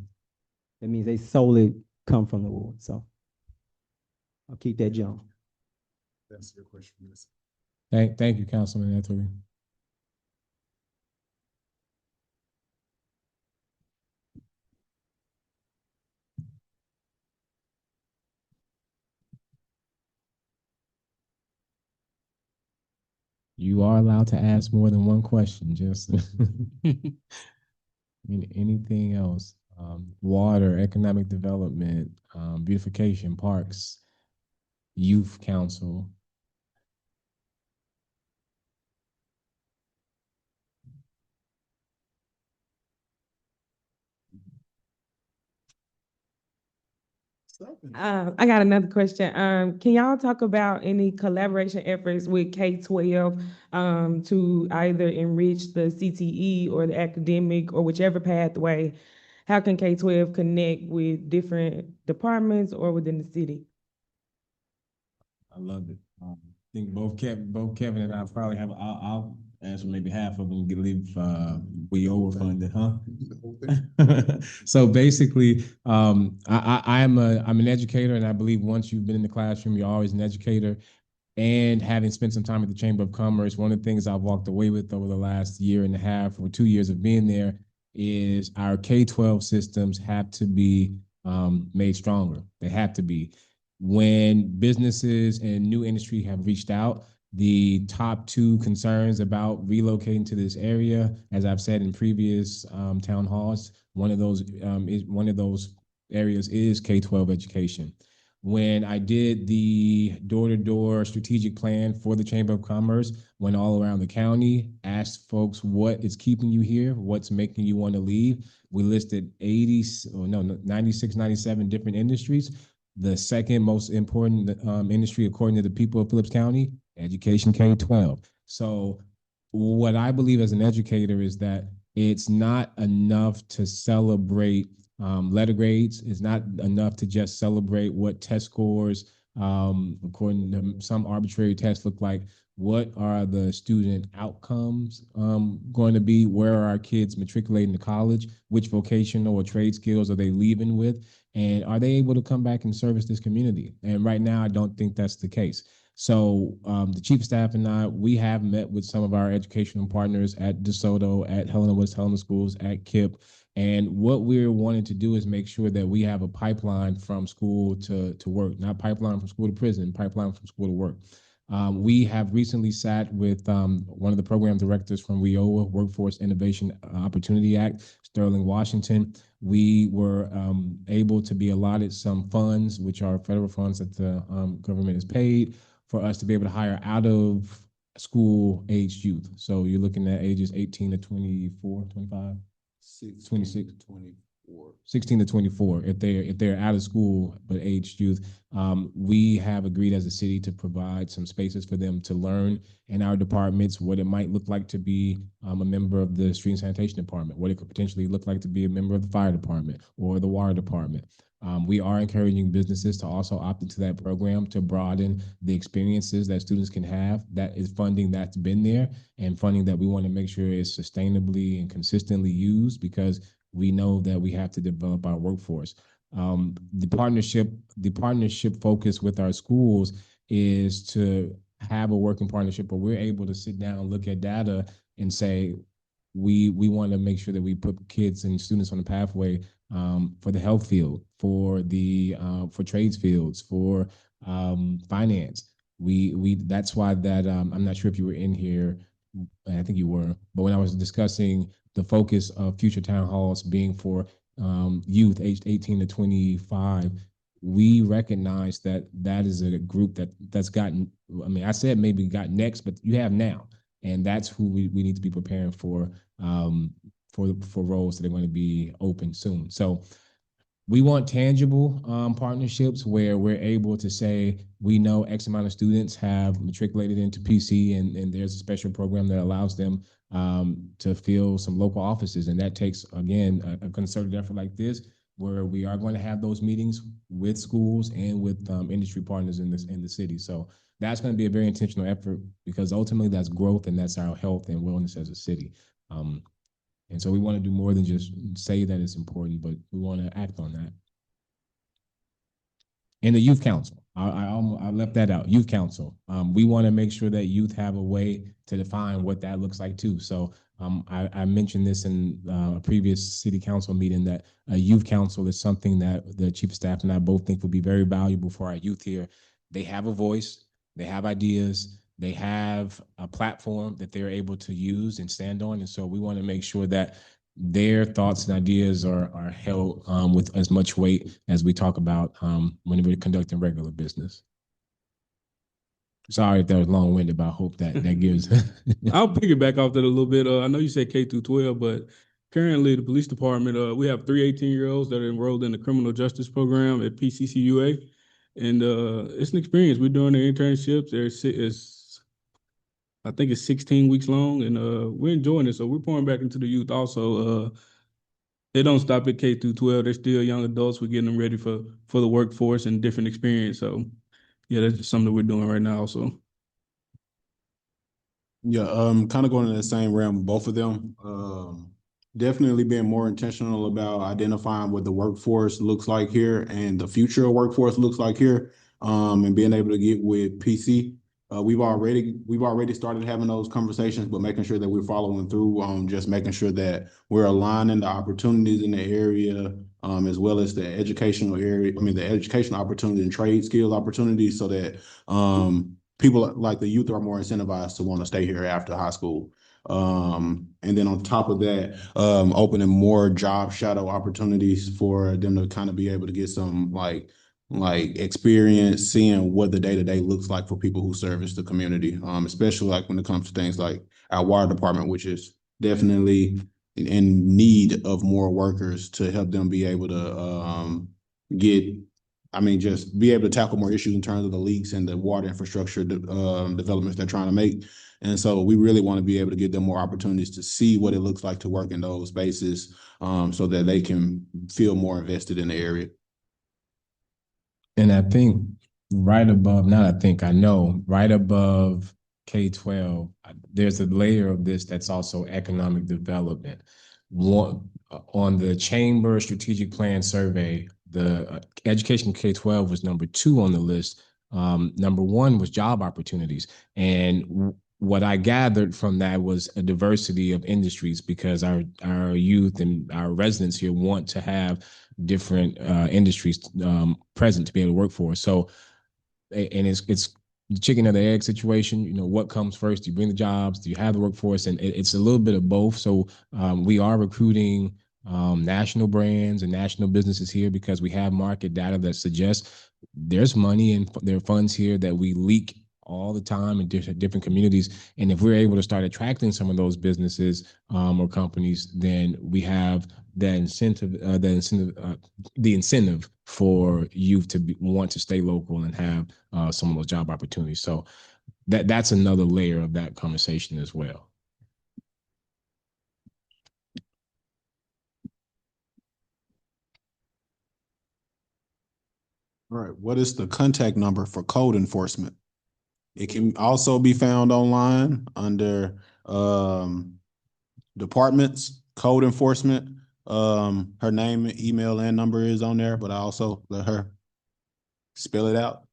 That means they solely come from the ward. So I'll keep that general. That's your question. Thank you, Councilman Etheridge. You are allowed to ask more than one question, just anything else. Water, economic development, beautification, parks, youth council. I got another question. Can y'all talk about any collaboration efforts with K-12 to either enrich the CTE or the academic or whichever pathway? How can K-12 connect with different departments or within the city? I love it. I think both Kevin and I probably have. I'll answer maybe half of them. Leave we overfunded, huh? So basically, I'm an educator, and I believe once you've been in the classroom, you're always an educator. And having spent some time at the Chamber of Commerce, one of the things I've walked away with over the last year and a half or 2 years of being there is our K-12 systems have to be made stronger. They have to be. When businesses and new industry have reached out, the top two concerns about relocating to this area, as I've said in previous town halls, one of those areas is K-12 education. When I did the door-to-door strategic plan for the Chamber of Commerce, went all around the county, asked folks what is keeping you here, what's making you want to leave. We listed 96, 97 different industries. The second most important industry, according to the people of Phillips County, education K-12. So what I believe as an educator is that it's not enough to celebrate letter grades. It's not enough to just celebrate what test scores, according to some arbitrary tests, look like. What are the student outcomes going to be? Where are our kids matriculating to college? Which vocational or trade skills are they leaving with? And are they able to come back and service this community? And right now, I don't think that's the case. So the chief of staff and I, we have met with some of our educational partners at DeSoto, at Helena-West Helena Schools, at KIPP. And what we're wanting to do is make sure that we have a pipeline from school to work, not pipeline from school to prison, pipeline from school to work. We have recently sat with one of the program directors from WIOA, Workforce Innovation Opportunity Act, Sterling Washington. We were able to be allotted some funds, which are federal funds that the government has paid for us to be able to hire out of school aged youth. So you're looking at ages 18 to 24, 25. 26 to 24. 16 to 24 if they're out of school but aged youth. We have agreed as a city to provide some spaces for them to learn in our departments what it might look like to be a member of the street and sanitation department, what it could potentially look like to be a member of the fire department or the water department. We are encouraging businesses to also opt into that program to broaden the experiences that students can have. That is funding that's been there and funding that we want to make sure is sustainably and consistently used, because we know that we have to develop our workforce. The partnership focus with our schools is to have a working partnership where we're able to sit down and look at data and say, we want to make sure that we put kids and students on the pathway for the health field, for the for trades fields, for finance. We that's why that I'm not sure if you were in here. I think you were, but when I was discussing the focus of future town halls being for youth aged 18 to 25, we recognize that that is a group that's gotten. I mean, I said maybe got next, but you have now, and that's who we need to be preparing for roles that are going to be open soon. So we want tangible partnerships where we're able to say we know X amount of students have matriculated into PC, and there's a special program that allows them to fill some local offices. And that takes, again, a concerted effort like this, where we are going to have those meetings with schools and with industry partners in the city. So that's going to be a very intentional effort, because ultimately that's growth and that's our health and wellness as a city. And so we want to do more than just say that it's important, but we want to act on that. And the youth council, I left that out. Youth council. We want to make sure that youth have a way to define what that looks like too. So I mentioned this in a previous city council meeting, that a youth council is something that the chief of staff and I both think would be very valuable for our youth here. They have a voice, they have ideas, they have a platform that they're able to use and stand on. And so we want to make sure that their thoughts and ideas are held with as much weight as we talk about when we're conducting regular business. Sorry if that was long-winded, but I hope that gives. I'll piggyback off that a little bit. I know you said K through 12, but currently the police department, we have 3 18-year-olds that are enrolled in the criminal justice program at PCCUA. And it's an experience. We're doing the internships. I think it's 16 weeks long, and we're enjoying it. So we're pouring back into the youth also. They don't stop at K through 12. They're still young adults. We're getting them ready for the workforce and different experience. So yeah, that's just something that we're doing right now also. Yeah, kind of going in the same realm, both of them. Definitely being more intentional about identifying what the workforce looks like here and the future of workforce looks like here, and being able to get with PC We've already started having those conversations, but making sure that we're following through on just making sure that we're aligning the opportunities in the area, as well as the educational area. I mean, the educational opportunity and trade skills opportunities, so that people like the youth are more incentivized to want to stay here after high school. And then on top of that, opening more job shadow opportunities for them to kind of be able to get some like experience seeing what the day-to-day looks like for people who service the community, especially like when it comes to things like our water department, which is definitely in need of more workers to help them be able to just be able to tackle more issues in terms of the leaks and the water infrastructure developments they're trying to make. And so we really want to be able to give them more opportunities to see what it looks like to work in those spaces, so that they can feel more invested in the area. And I think right above, not I think, I know, right above K-12, there's a layer of this that's also economic development. One, on the Chamber Strategic Plan Survey, the education K-12 was number 2 on the list. Number 1 was job opportunities. And what I gathered from that was a diversity of industries, because our youth and our residents here want to have different industries present to be able to work for. So, and it's the chicken or the egg situation. You know, what comes first? Do you bring the jobs? Do you have the workforce? And it's a little bit of both. So we are recruiting national brands and national businesses here, because we have market data that suggests there's money and there are funds here that we leak all the time in different communities. And if we're able to start attracting some of those businesses or companies, then we have the incentive for youth to want to stay local and have some of those job opportunities. So that's another layer of that conversation as well. All right. What is the contact number for code enforcement? It can also be found online under departments, code enforcement. Her name, email, and number is on there, but I also let her spell it out.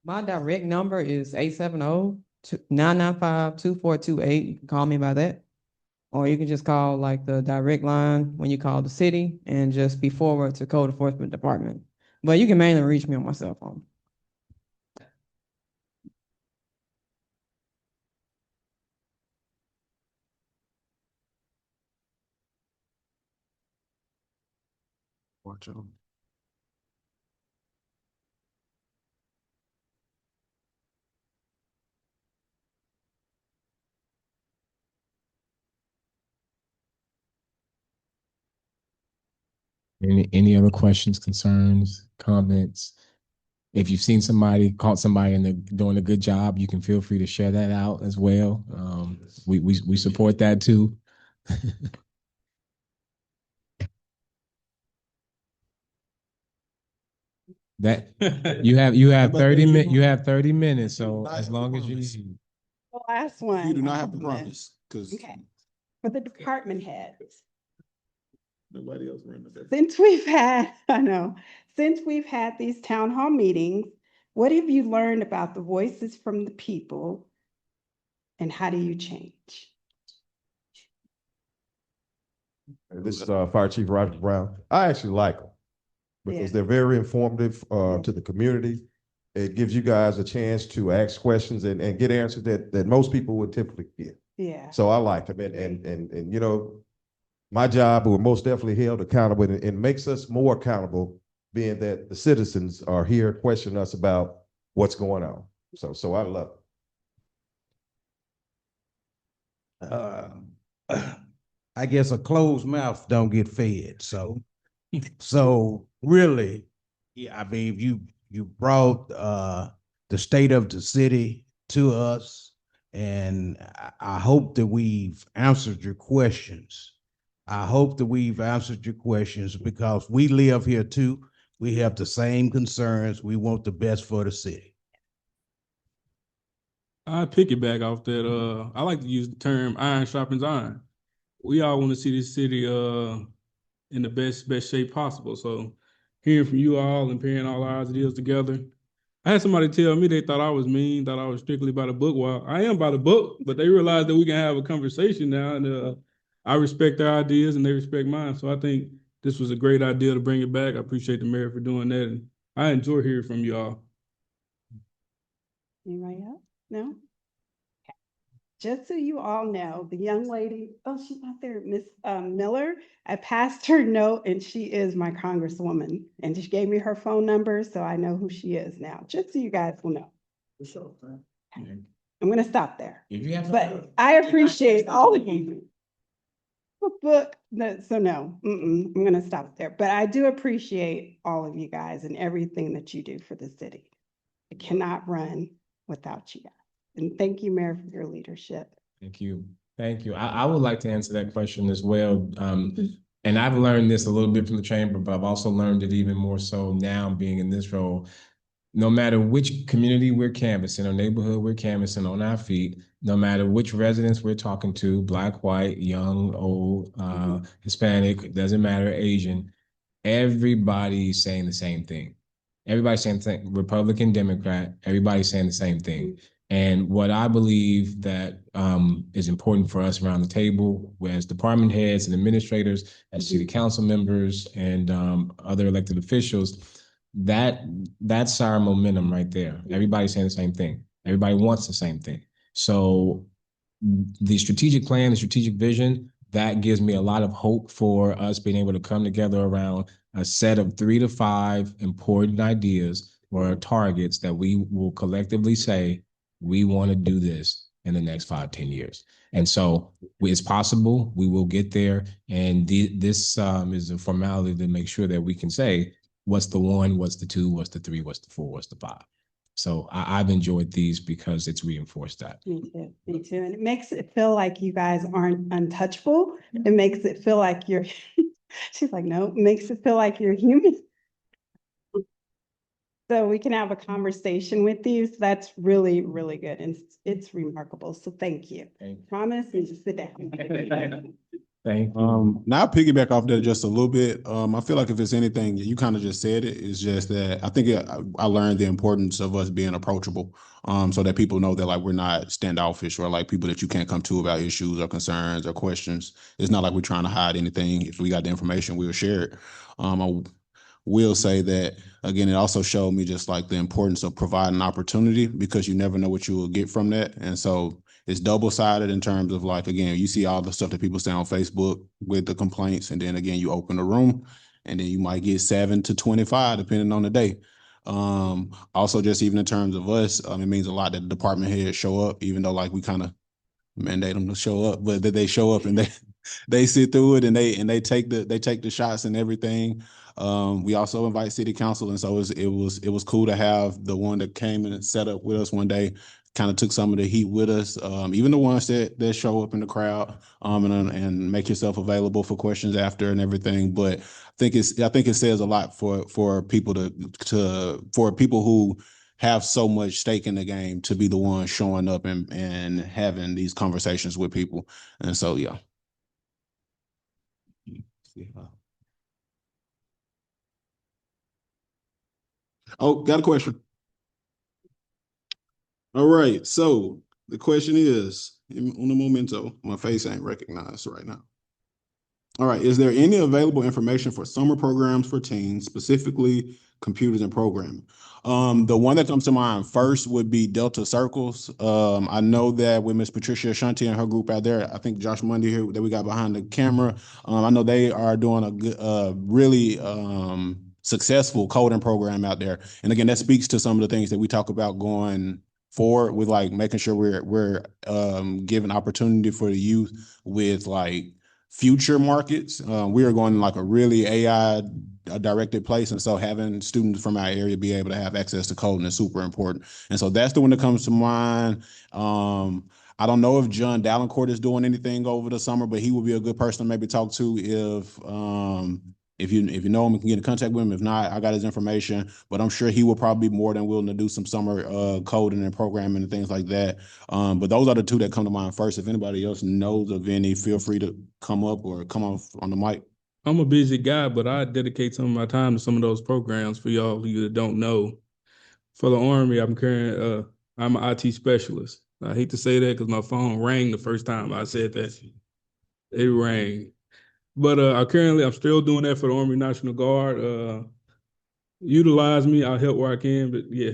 My direct number is 870-995-2428. You can call me by that. Or you can just call like the direct line when you call the city and just be forwarded to code enforcement department. But you can mainly reach me on my cell phone. Watch out. Any other questions, concerns, comments? If you've seen somebody, caught somebody doing a good job, you can feel free to share that out as well. We support that too. That you have 30 minutes. You have 30 minutes. So as long as you need. The last one. You do not have to promise, because Okay. For the department heads. nobody else ran the business. Since we've had these town hall meetings, what have you learned about the voices from the people, and how do you change? This is Fire Chief Roger Brown. I actually like them because they're very informative to the community. It gives you guys a chance to ask questions and get answers that most people would typically get. Yeah. So I like them, and you know, my job, we're most definitely held accountable, and makes us more accountable, being that the citizens are here questioning us about what's going on. So I love it. I guess a closed mouth don't get fed. So really, yeah, I mean, you brought the state of the city to us, and I hope that we've answered your questions. I hope that we've answered your questions, because we live here too. We have the same concerns. We want the best for the city. I piggyback off that. I like to use the term iron sharpens iron. We all want to see this city in the best shape possible. So hearing from you all and pairing all our ideas together, I had somebody tell me they thought I was mean, thought I was strictly by the book. Well, I am by the book, but they realized that we can have a conversation now, and I respect their ideas and they respect mine. So I think this was a great idea to bring it back. I appreciate the mayor for doing that, and I enjoy hearing from y'all. Anybody else? No? Okay. Just so you all know, the young lady, oh, she's not there, Miss Miller, I passed her note and she is my congresswoman. And she gave me her phone number, so I know who she is now, just so you guys will know. Okay. I'm gonna stop there. But I appreciate all of you. Book, no, so no, I'm gonna stop there. But I do appreciate all of you guys and everything that you do for the city. I cannot run without you guys. And thank you, Mayor, for your leadership. Thank you. Thank you. I would like to answer that question as well. And I've learned this a little bit from the chamber, but I've also learned it even more so now being in this role. No matter which community we're canvassing or neighborhood we're canvassing on our feet, no matter which residents we're talking to, Black, white, young, old, Hispanic, doesn't matter, Asian, everybody's saying the same thing. Everybody's saying the same, Republican, Democrat, everybody's saying the same thing. And what I believe that is important for us around the table, as department heads and administrators, as city council members, and other elected officials, that's our momentum right there. Everybody's saying the same thing. Everybody wants the same thing. So the strategic plan, the strategic vision, that gives me a lot of hope for us being able to come together around a set of 3 to 5 important ideas or targets that we will collectively say, we want to do this in the next 5-10 years. And so it's possible we will get there. And this is a formality to make sure that we can say, what's the 1, what's the 2, what's the 3, what's the 4, what's the 5. So I've enjoyed these because it's reinforced that. Me too, me too. And it makes it feel like you guys aren't untouchable. It makes it feel like you're, she's like, no, it makes it feel like you're human. So we can have a conversation with you. So that's really, really good. And it's remarkable. So thank you. Promise and just sit down. Thank you. Now I'll piggyback off that just a little bit. I feel like if it's anything, you kind of just said it. It's just that I think I learned the importance of us being approachable, so that people know that like we're not standoffish or like people that you can't come to about issues or concerns or questions. It's not like we're trying to hide anything. If we got the information, we'll share it. I will say that again, it also showed me just like the importance of providing opportunity, because you never know what you will get from that. And so it's double-sided in terms of like, again, you see all the stuff that people say on Facebook with the complaints, and then again, you open the room and then you might get 7 to 25 depending on the day. Also just even in terms of us, it means a lot that the department heads show up, even though like we kind of mandate them to show up, but that they show up and they sit through it and they take the shots and everything. We also invite city council, and so it was cool to have the one that came and sat up with us one day, kind of took some of the heat with us. Even the ones that show up in the crowd, and make yourself available for questions after and everything. But I think it says a lot for people for people who have so much stake in the game to be the one showing up and having these conversations with people. And so, yeah. Oh, got a question. All right. So the question is, un momento, my face ain't recognized right now. All right. Is there any available information for summer programs for teens, specifically computers and programming? The one that comes to mind first would be Delta Circles. I know that with Miss Patricia Ashanti and her group out there, I think Josh Mundy here that we got behind the camera, I know they are doing a good, really successful coding program out there. And again, that speaks to some of the things that we talk about going forward with like making sure we're giving opportunity for the youth with like future markets. We are going like a really AI directed place. And so having students from our area be able to have access to coding is super important. And so that's the one that comes to mind. I don't know if John Dallencourt is doing anything over the summer, but he would be a good person to maybe talk to if you know him, you can get in contact with him. If not, I got his information, but I'm sure he will probably be more than willing to do some summer coding and programming and things like that. But those are the two that come to mind first. If anybody else knows of any, feel free to come up or come off on the mic. I'm a busy guy, but I dedicate some of my time to some of those programs for y'all who don't know. For the Army, I'm an IT specialist. I hate to say that because my phone rang the first time I said that. It rang. But I'm still doing that for the Army National Guard. Utilize me, I'll help where I can, but yeah.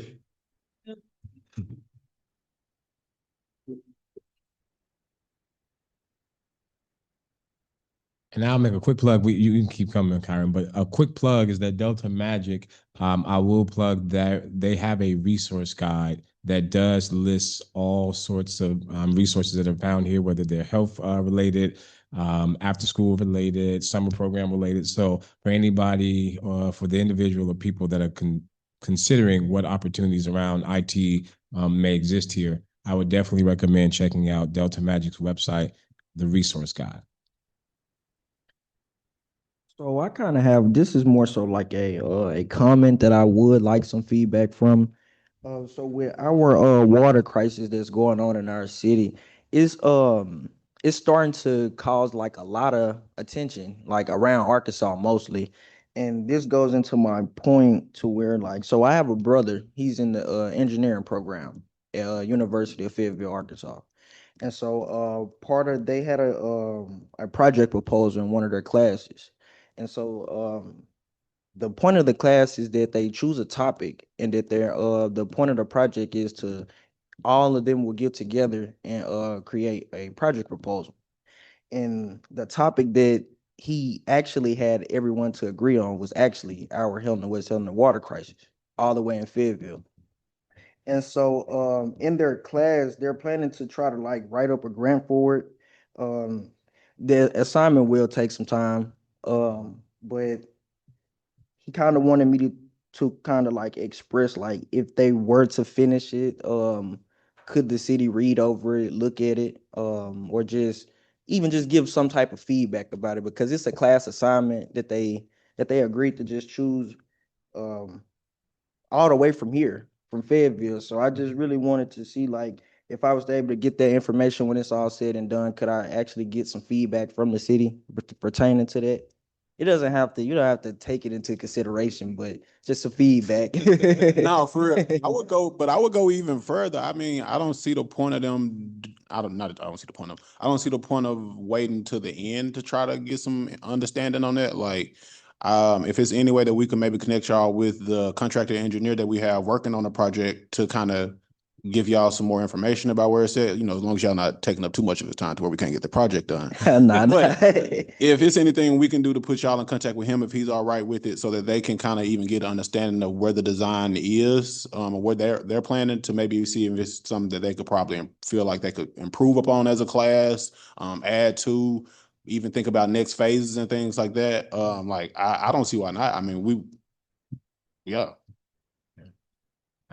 And I'll make a quick plug. You can keep coming, Kyron, but a quick plug is that Delta Magic. I will plug that they have a resource guide that does list all sorts of resources that are found here, whether they're health related, after school related, summer program related. So for anybody, for the individual or people that are considering what opportunities around IT may exist here, I would definitely recommend checking out Delta Magic's website, the resource guide. So I kind of have, this is more so like a comment that I would like some feedback from. So with our water crisis that's going on in our city, it's it's starting to cause like a lot of attention, like around Arkansas mostly. And this goes into my point to where like, so I have a brother, he's in the engineering program at University of Fayetteville, Arkansas. And so part of they had a project proposal in one of their classes. And so the point of the class is that they choose a topic and that the point of the project is to all of them will get together and create a project proposal. And the topic that he actually had everyone to agree on was actually our Helena-West Helena water crisis, all the way in Fayetteville. And so in their class, they're planning to try to like write up a grant for it. The assignment will take some time, but he kind of wanted me to kind of like express like if they were to finish it, could the city read over it, look at it, or just even just give some type of feedback about it because it's a class assignment that they agreed to just choose um all the way from here, from Fayetteville. So I just really wanted to see like if I was able to get that information when it's all said and done, could I actually get some feedback from the city pertaining to that? It doesn't have to, you don't have to take it into consideration, but just some feedback. No, for real. I would go even further. I mean, I don't see the point of them. I don't see the point of. I don't see the point of waiting to the end to try to get some understanding on that. Like, if it's any way that we can maybe connect y'all with the contractor engineer that we have working on the project to kind of give y'all some more information about where it's at, as long as y'all not taking up too much of his time to where we can't get the project done. Nah, But nah. if it's anything we can do to put y'all in contact with him, if he's all right with it, so that they can kind of even get an understanding of where the design is, or what they're planning to maybe see if it's something that they could probably feel like they could improve upon as a class, add to, even think about next phases and things like that. Like I don't see why not. I mean, yeah.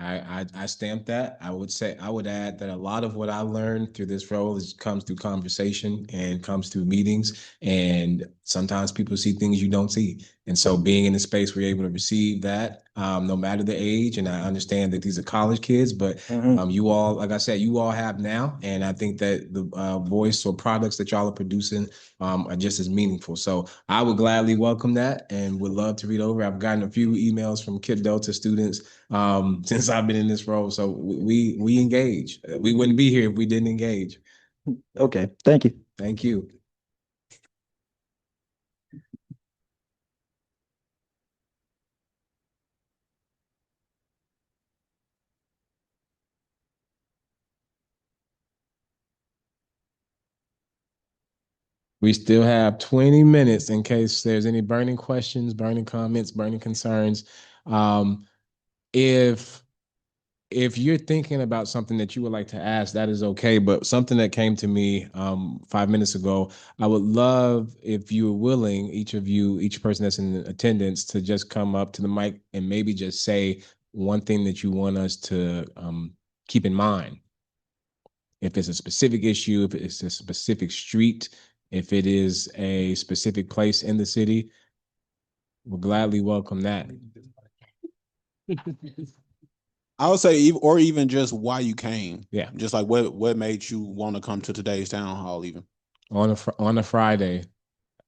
I stamp that. I would add that a lot of what I learned through this role comes through conversation and comes through meetings. And sometimes people see things you don't see. And so being in the space, we're able to receive that, no matter the age. And I understand that these are college kids, but you all, like I said, you all have now. And I think that the voice or products that y'all are producing are just as meaningful. So I would gladly welcome that and would love to read over. I've gotten a few emails from Kip Delta students since I've been in this role. So we engage. We wouldn't be here if we didn't engage. Okay, thank you. Thank you. We still have 20 minutes in case there's any burning questions, burning comments, burning concerns. If you're thinking about something that you would like to ask, that is okay. But something that came to me 5 minutes ago, I would love if you were willing, each of you, each person that's in attendance, to just come up to the mic and maybe just say one thing that you want us to keep in mind. If it's a specific issue, if it's a specific street, if it is a specific place in the city, we'll gladly welcome that. I would say, or even just why you came. Yeah. Just like what made you want to come to today's town hall, even On a Friday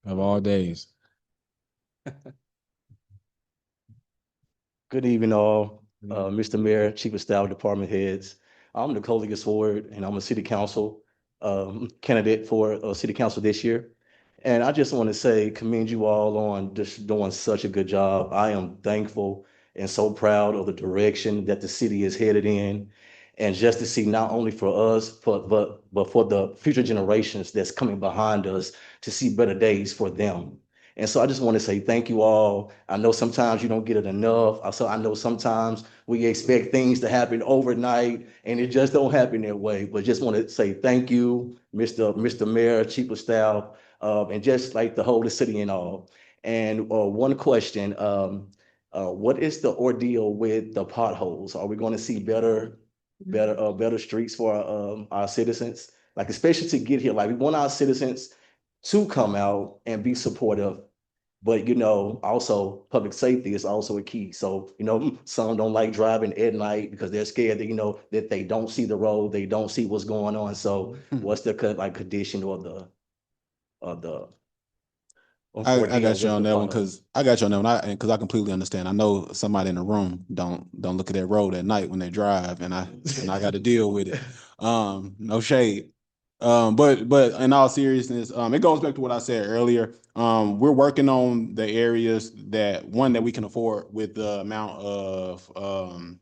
of all days. Good evening, all. Mr. Mayor, Chief of Staff, Department Heads. I'm Nicole Ford, and I'm a city council candidate for city council this year. And I just want to say, commend you all on just doing such a good job. I am thankful and so proud of the direction that the city is headed in. And just to see not only for us, but for the future generations that's coming behind us to see better days for them. And so I just want to say thank you all. I know sometimes you don't get it enough. Also, I know sometimes we expect things to happen overnight and it just don't happen that way. But just want to say thank you, Mr. Mayor, Chief of Staff, and just like the whole city and all. And one question, what is the ordeal with the potholes? Are we going to see better streets for our citizens? Like especially to get here, like we want our citizens to come out and be supportive. But also public safety is also a key. So, some don't like driving at night because they're scared that, that they don't see the road, they don't see what's going on. So what's the condition or the I got you with on the that one potholes? because I got you on that one. Because I completely understand. I know somebody in the room don't look at that road at night when they drive, and I got to deal with it. No shade. But in all seriousness, it goes back to what I said earlier. We're working on the areas that we can afford with the amount of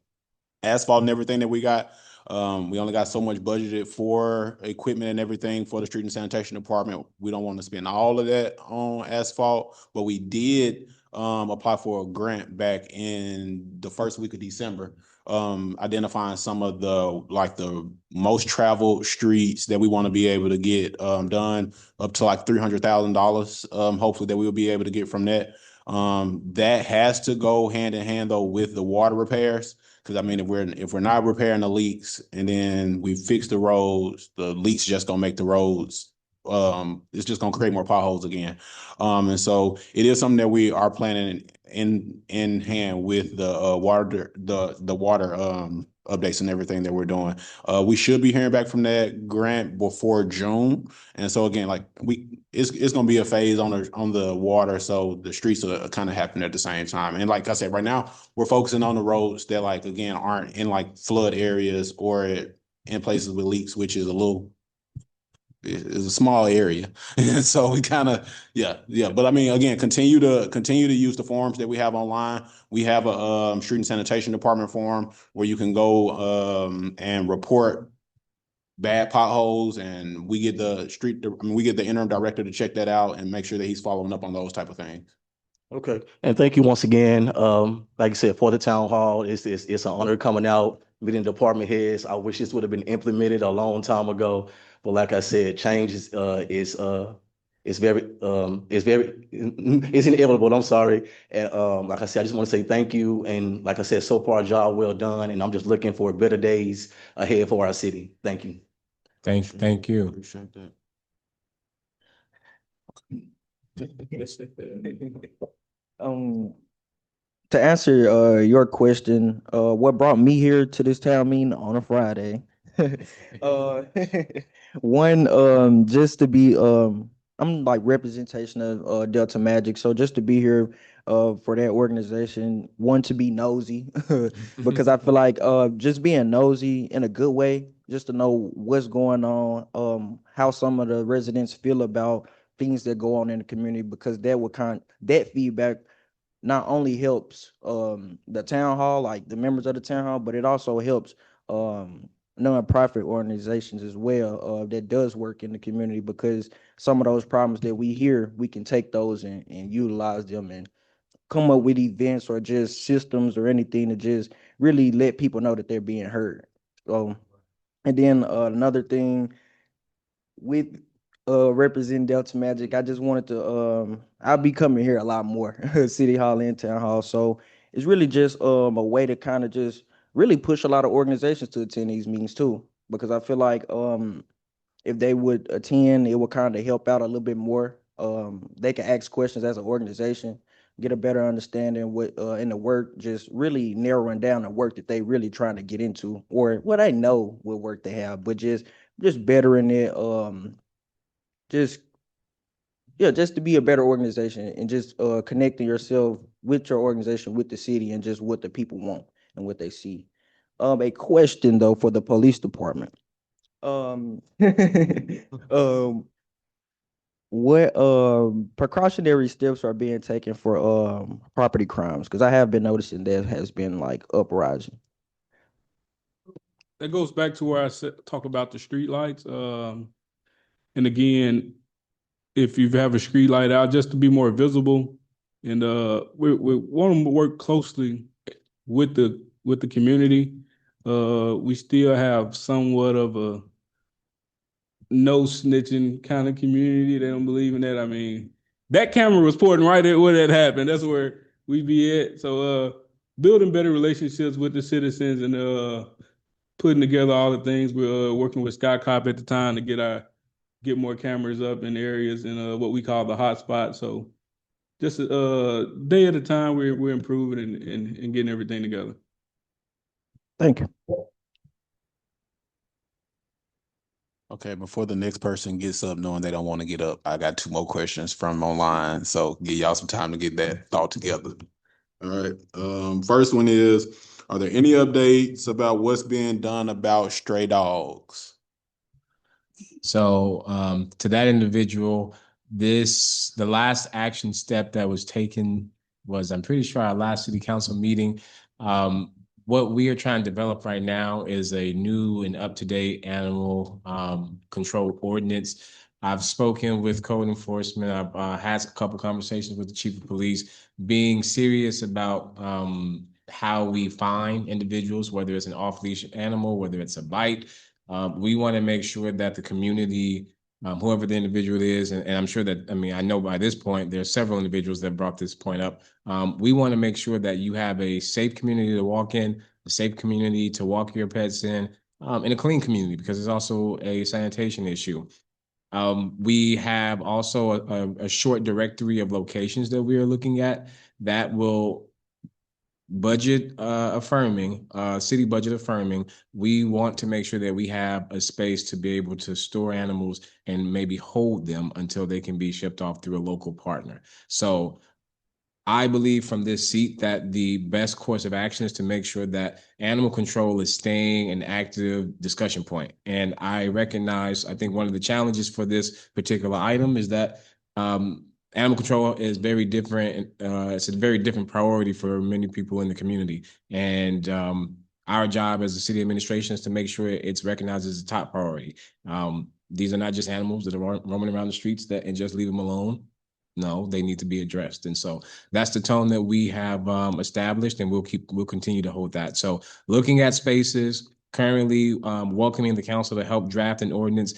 asphalt and everything that we got. We only got so much budgeted for equipment and everything for the street and sanitation department. We don't want to spend all of that on asphalt, but we did apply for a grant back in the first week of December, identifying some of the most traveled streets that we want to be able to get done, up to like $300,000. Hopefully that we'll be able to get from that. That has to go hand in hand though with the water repairs. Because I mean, if we're not repairing the leaks and then we fix the roads, the leaks just gonna make the roads. It's just gonna create more potholes again. And so it is something that we are planning in hand with the water updates and everything that we're doing. We should be hearing back from that grant before June. And so again, like it's gonna be a phase on the water, so the streets are kind of happening at the same time. And like I said, right now we're focusing on the roads that like again aren't in like flood areas or in places with leaks, which is is a small area. And so we kind of yeah. But I mean, again, continue to use the forms that we have online. We have a street and sanitation department form where you can go and report bad potholes, and we get we get the interim director to check that out and make sure that he's following up on those type of things. Okay, and thank you once again. Like I said, for the town hall, it's an honor coming out, meeting department heads. I wish this would have been implemented a long time ago, but like I said, change is very it's inevitable. I'm sorry, and like I said, I just want to say thank you, and like I said, so far, job well done, and I'm just looking for better days ahead for our city. Thank you. Thank you. Appreciate that. Um, to answer your question, what brought me here to this town meeting on a Friday? uh, one, just to be I'm like representation of Delta Magic, so just to be here for that organization, one to be nosy because I feel like just being nosy in a good way, just to know what's going on, how some of the residents feel about things that go on in the community, because that feedback not only helps the town hall, like the members of the town hall, but it also helps nonprofit organizations as well that does work in the community, because some of those problems that we hear, we can take those and utilize them and come up with events or just systems or anything to just really let people know that they're being heard. So, and then another thing with representing Delta Magic, I just wanted to I'll be coming here a lot more, City Hall and Town Hall. So it's really just a way to kind of just really push a lot of organizations to attend these meetings too. Because I feel like if they would attend, it would kind of help out a little bit more. They can ask questions as an organization, get a better understanding what in the work, just really narrowing down the work that they really trying to get into, or what I know what work they have, but just bettering it. Just just to be a better organization and just connecting yourself with your organization, with the city, and just what the people want. and what they see. A question though for the police department. Um, what precautionary steps are being taken for property crimes? Because I have been noticing there has been like uprising. That goes back to where I talk about the street lights. And again, if you have a street light out, just to be more visible, and we want to work closely with the community. We still have somewhat of a no snitching kind of community. They don't believe in that. I mean, that camera was pointing right at where that happened. That's where we be at. So building better relationships with the citizens and putting together all the things. We're working with Sky Cop at the time to get more cameras up in areas in what we call the hot spot. So just a day at a time, we're improving and getting everything together. Thank you. Okay, before the next person gets up knowing they don't want to get up, I got 2 more questions from online. So give y'all some time to get that thought together. All right. First one is, are there any updates about what's being done about stray dogs? So to that individual, the last action step that was taken was, I'm pretty sure, our last city council meeting. What we are trying to develop right now is a new and up-to-date animal control ordinance. I've spoken with code enforcement. I've had a couple conversations with the chief of police, being serious about how we find individuals, whether it's an off-leash animal, whether it's a bite. We want to make sure that the community, whoever the individual is, and I'm sure that, I mean, I know by this point, there are several individuals that brought this point up. We want to make sure that you have a safe community to walk in, a safe community to walk your pets in, and a clean community, because it's also a sanitation issue. We have also a short directory of locations that we are looking at that will budget affirming, city budget affirming. We want to make sure that we have a space to be able to store animals and maybe hold them until they can be shipped off through a local partner. So I believe from this seat that the best course of action is to make sure that animal control is staying an active discussion point. And I recognize, I think one of the challenges for this particular item is that animal control is very different. It's a very different priority for many people in the community. And our job as a city administration is to make sure it's recognized as a top priority. These are not just animals that are roaming around the streets and just leave them alone. No, they need to be addressed. And so that's the tone that we have established, and we'll continue to hold that. So looking at spaces, currently welcoming the council to help draft an ordinance.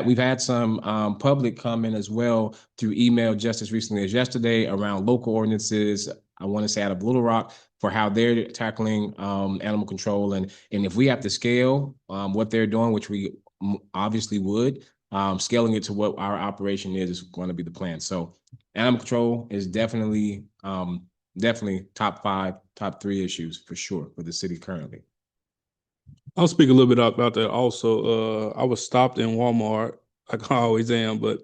We've had some public comment as well through email just as recently as yesterday around local ordinances. I want to say out of Little Rock for how they're tackling animal control. And if we have to scale what they're doing, which we obviously would, scaling it to what our operation is going to be the plan. So animal control is definitely top 5, top 3 issues for sure for the city currently. I'll speak a little bit about that also. I was stopped in Walmart, like I always am, but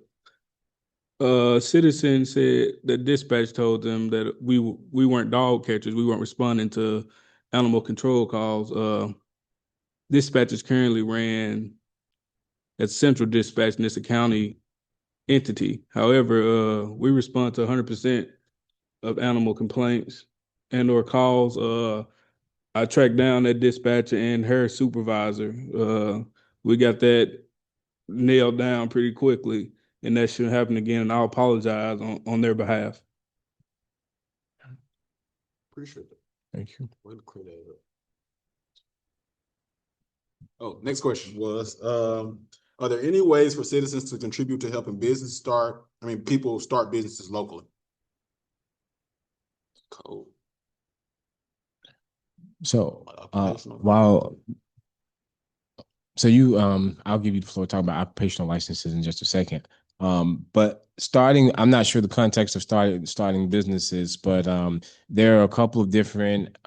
citizen said that dispatch told them that we weren't dog catchers. We weren't responding to animal control calls. Dispatchers currently ran at Central Dispatch, and it's a county entity. However, we respond to 100% of animal complaints and or calls. I tracked down that dispatcher and her supervisor. We got that nailed down pretty quickly, and that shouldn't happen again. And I'll apologize on their behalf. Appreciate it. Thank you. Way to clear that up. Oh, next question was, are there any ways for citizens to contribute to helping people start businesses locally? Cool. So While I'll give you the floor to talk about occupational licenses in just a second. But I'm not sure the context of starting businesses, but there are a couple of different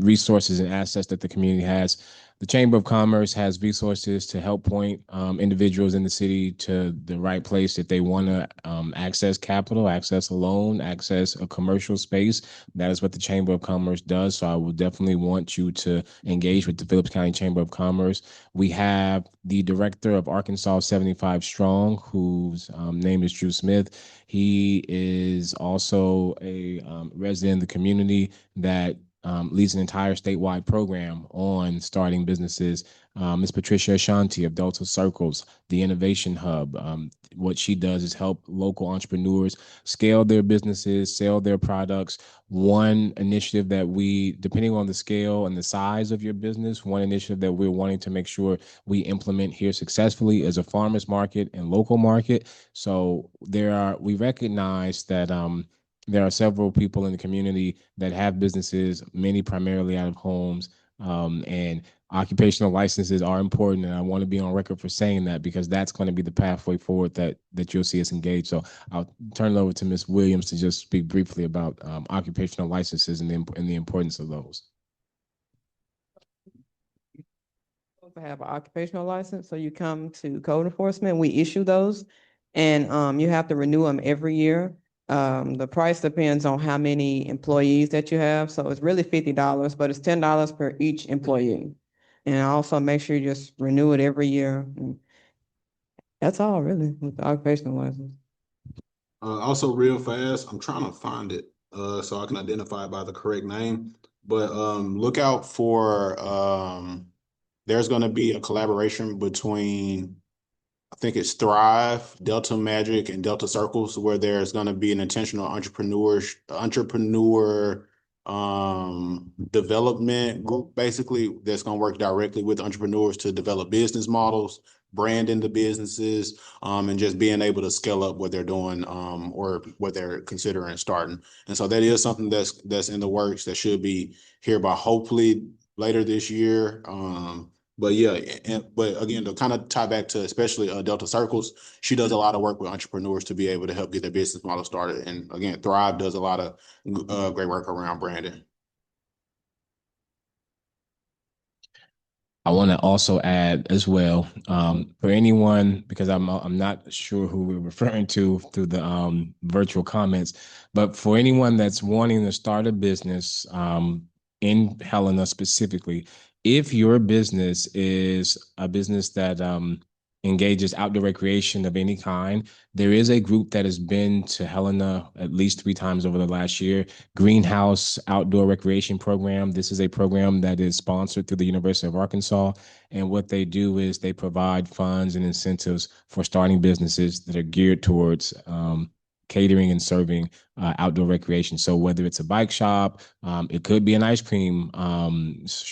resources and assets that the community has. The Chamber of Commerce has resources to help point individuals in the city to the right place if they want to access capital, access a loan, access a commercial space. That is what the Chamber of Commerce does. So I would definitely want you to engage with the Phillips County Chamber of Commerce. We have the director of Arkansas 75 Strong, whose name is Drew Smith. He is also a resident in the community that leads an entire statewide program on starting businesses. Ms. Patricia Ashanti of Delta Circles, the Innovation Hub. What she does is help local entrepreneurs scale their businesses, sell their products. One initiative that we, depending on the scale and the size of your business, one initiative that we're wanting to make sure we implement here successfully is a farmers market and local market. So we recognize that there are several people in the community that have businesses, many primarily out of homes, and occupational licenses are important. And I want to be on record for saying that because that's going to be the pathway forward that you'll see us engage. So I'll turn it over to Ms. Williams to just speak briefly about occupational licenses and the importance of those. To have an occupational license, so you come to code enforcement, we issue those, and you have to renew them every year. The price depends on how many employees that you have, so it's really $50, but it's $10 per each employee. And also make sure you just renew it every year. That's all really with the occupational license. Also, real fast, I'm trying to find it so I can identify it by the correct name. But look out for there's going to be a collaboration between, I think it's Thrive, Delta Magic, and Delta Circles, where there's going to be an intentional entrepreneur development group, basically, that's going to work directly with entrepreneurs to develop business models, branding the businesses, and just being able to scale up what they're doing, or what they're considering starting. And so that is something that's in the works that should be here by hopefully later this year. But yeah, but again, to kind of tie back to especially Delta Circles, she does a lot of work with entrepreneurs to be able to help get their business model started. And again, Thrive does a lot of great work around branding. I want to also add as well, for anyone, because I'm not sure who we're referring to through the virtual comments, but for anyone that's wanting to start a business in Helena specifically, if your business is a business that engages outdoor recreation of any kind, there is a group that has been to Helena at least 3 times over the last year. Greenhouse Outdoor Recreation Program. This is a program that is sponsored through the University of Arkansas. And what they do is they provide funds and incentives for starting businesses that are geared towards catering and serving outdoor recreation. So whether it's a bike shop, it could be an ice cream,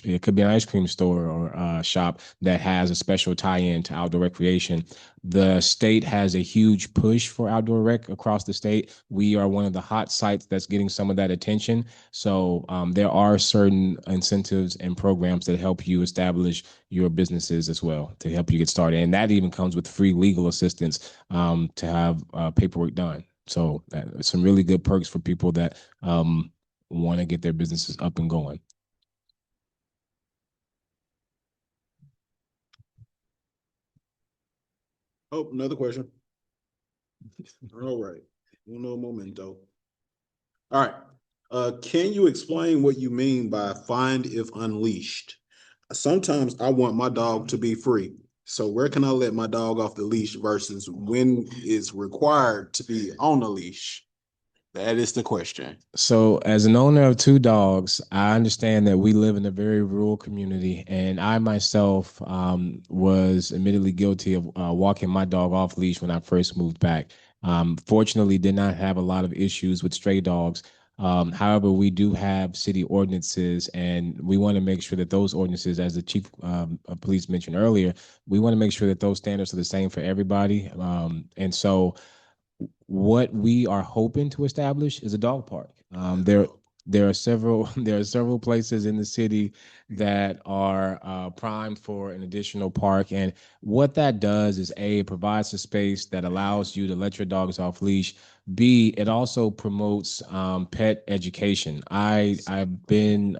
it could be an ice cream store or shop that has a special tie-in to outdoor recreation. The state has a huge push for outdoor rec across the state. We are one of the hot sites that's getting some of that attention. So there are certain incentives and programs that help you establish your businesses as well, to help you get started. And that even comes with free legal assistance to have paperwork done. So some really good perks for people that want to get their businesses up and going. Oh, another question. All right. Uno momento. All right. Can you explain what you mean by find if unleashed? Sometimes I want my dog to be free. So where can I let my dog off the leash versus when it's required to be on the leash? That is the question. So, as an owner of 2 dogs, I understand that we live in a very rural community, and I myself was admittedly guilty of walking my dog off leash when I first moved back. Fortunately, did not have a lot of issues with stray dogs. However, we do have city ordinances, and we want to make sure that those ordinances, as the chief of police mentioned earlier, we want to make sure that those standards are the same for everybody. And so what we are hoping to establish is a dog park. There are several places in the city that are primed for an additional park, and what that does is A, it provides a space that allows you to let your dogs off leash. B, it also promotes pet education. I've been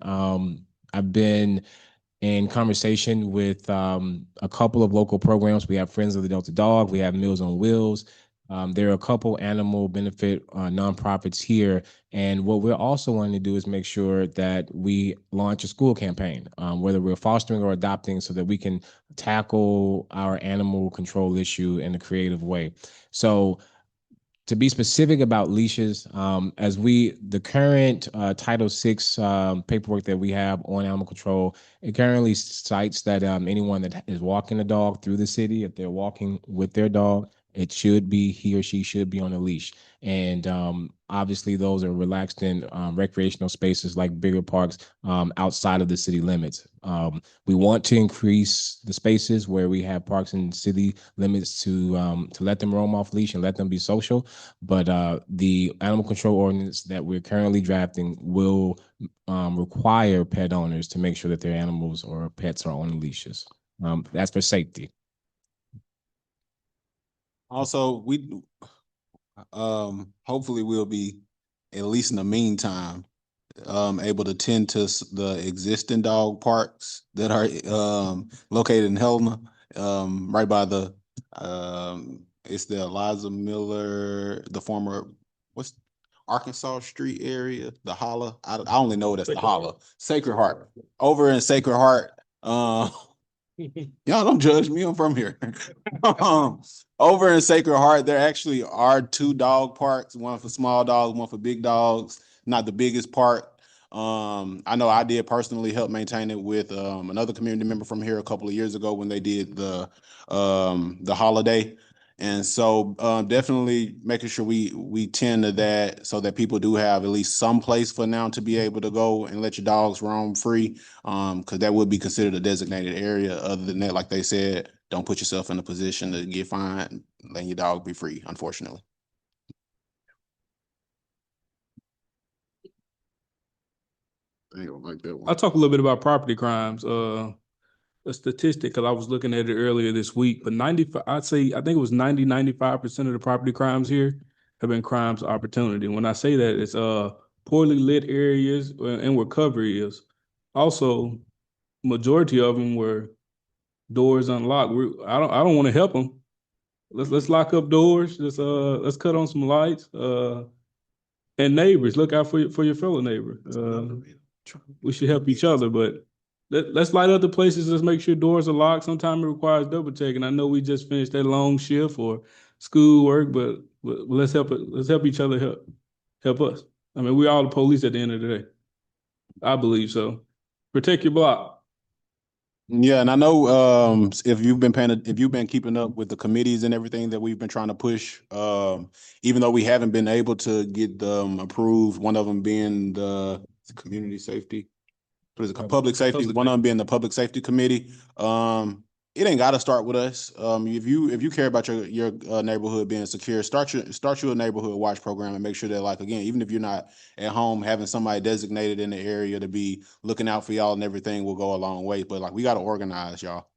in conversation with a couple of local programs. We have Friends of the Delta Dog, we have Meals on Wheels. There are a couple animal benefit nonprofits here. And what we're also wanting to do is make sure that we launch a school campaign, whether we're fostering or adopting, so that we can tackle our animal control issue in a creative way. So to be specific about leashes, the current Title VI paperwork that we have on animal control, it currently cites that anyone that is walking a dog through the city, if they're walking with their dog, he or she should be on a leash. And obviously, those are relaxed in recreational spaces like bigger parks outside of the city limits. We want to increase the spaces where we have parks and city limits to let them roam off leash and let them be social. But the animal control ordinance that we're currently drafting will require pet owners to make sure that their animals or pets are on leashes. That's for safety. Also, hopefully we'll be, at least in the meantime, able to tend to the existing dog parks that are located in Helena, right by it's the Eliza Miller, the former, what's Arkansas Street area, the Holla. I only know it as the Holla. Sacred Heart. Over in Sacred Heart. Y'all don't judge me, I'm from here. Over in Sacred Heart, there actually are 2 dog parks, one for small dogs, one for big dogs. Not the biggest park. I know I did personally help maintain it with another community member from here a couple of years ago when they did the holiday. And so definitely making sure we tend to that, so that people do have at least some place for now to be able to go and let your dogs roam free, because that would be considered a designated area. Other than that, like they said, don't put yourself in a position to get fined, letting your dog be free, unfortunately. I don't like that one. I'll talk a little bit about property crimes. A statistic, because I was looking at it earlier this week, but I think it was 95% of the property crimes here have been crimes of opportunity. When I say that, it's poorly lit areas and where cover is. Also, majority of them were doors unlocked. I don't want to help them. Let's lock up doors. Let's cut on some lights. And neighbors, look out for your fellow neighbor. We should help each other, but let's light up the places. Let's make sure doors are locked. Sometimes it requires double checking. I know we just finished that long shift or school work, but let's help it. Let's help each other help us. I mean, we're all the police at the end of the day. I believe so. Protect your block. Yeah, and I know if you've been keeping up with the committees and everything that we've been trying to push, even though we haven't been able to get them approved, one of them being the community safety, what is it, public safety, one of them being the public safety committee. It ain't got to start with us. If you care about your neighborhood being secure, start your neighborhood watch program and make sure that, like, again, even if you're not at home, having somebody designated in the area to be looking out for y'all and everything will go a long way. But like, we got to organize, y'all.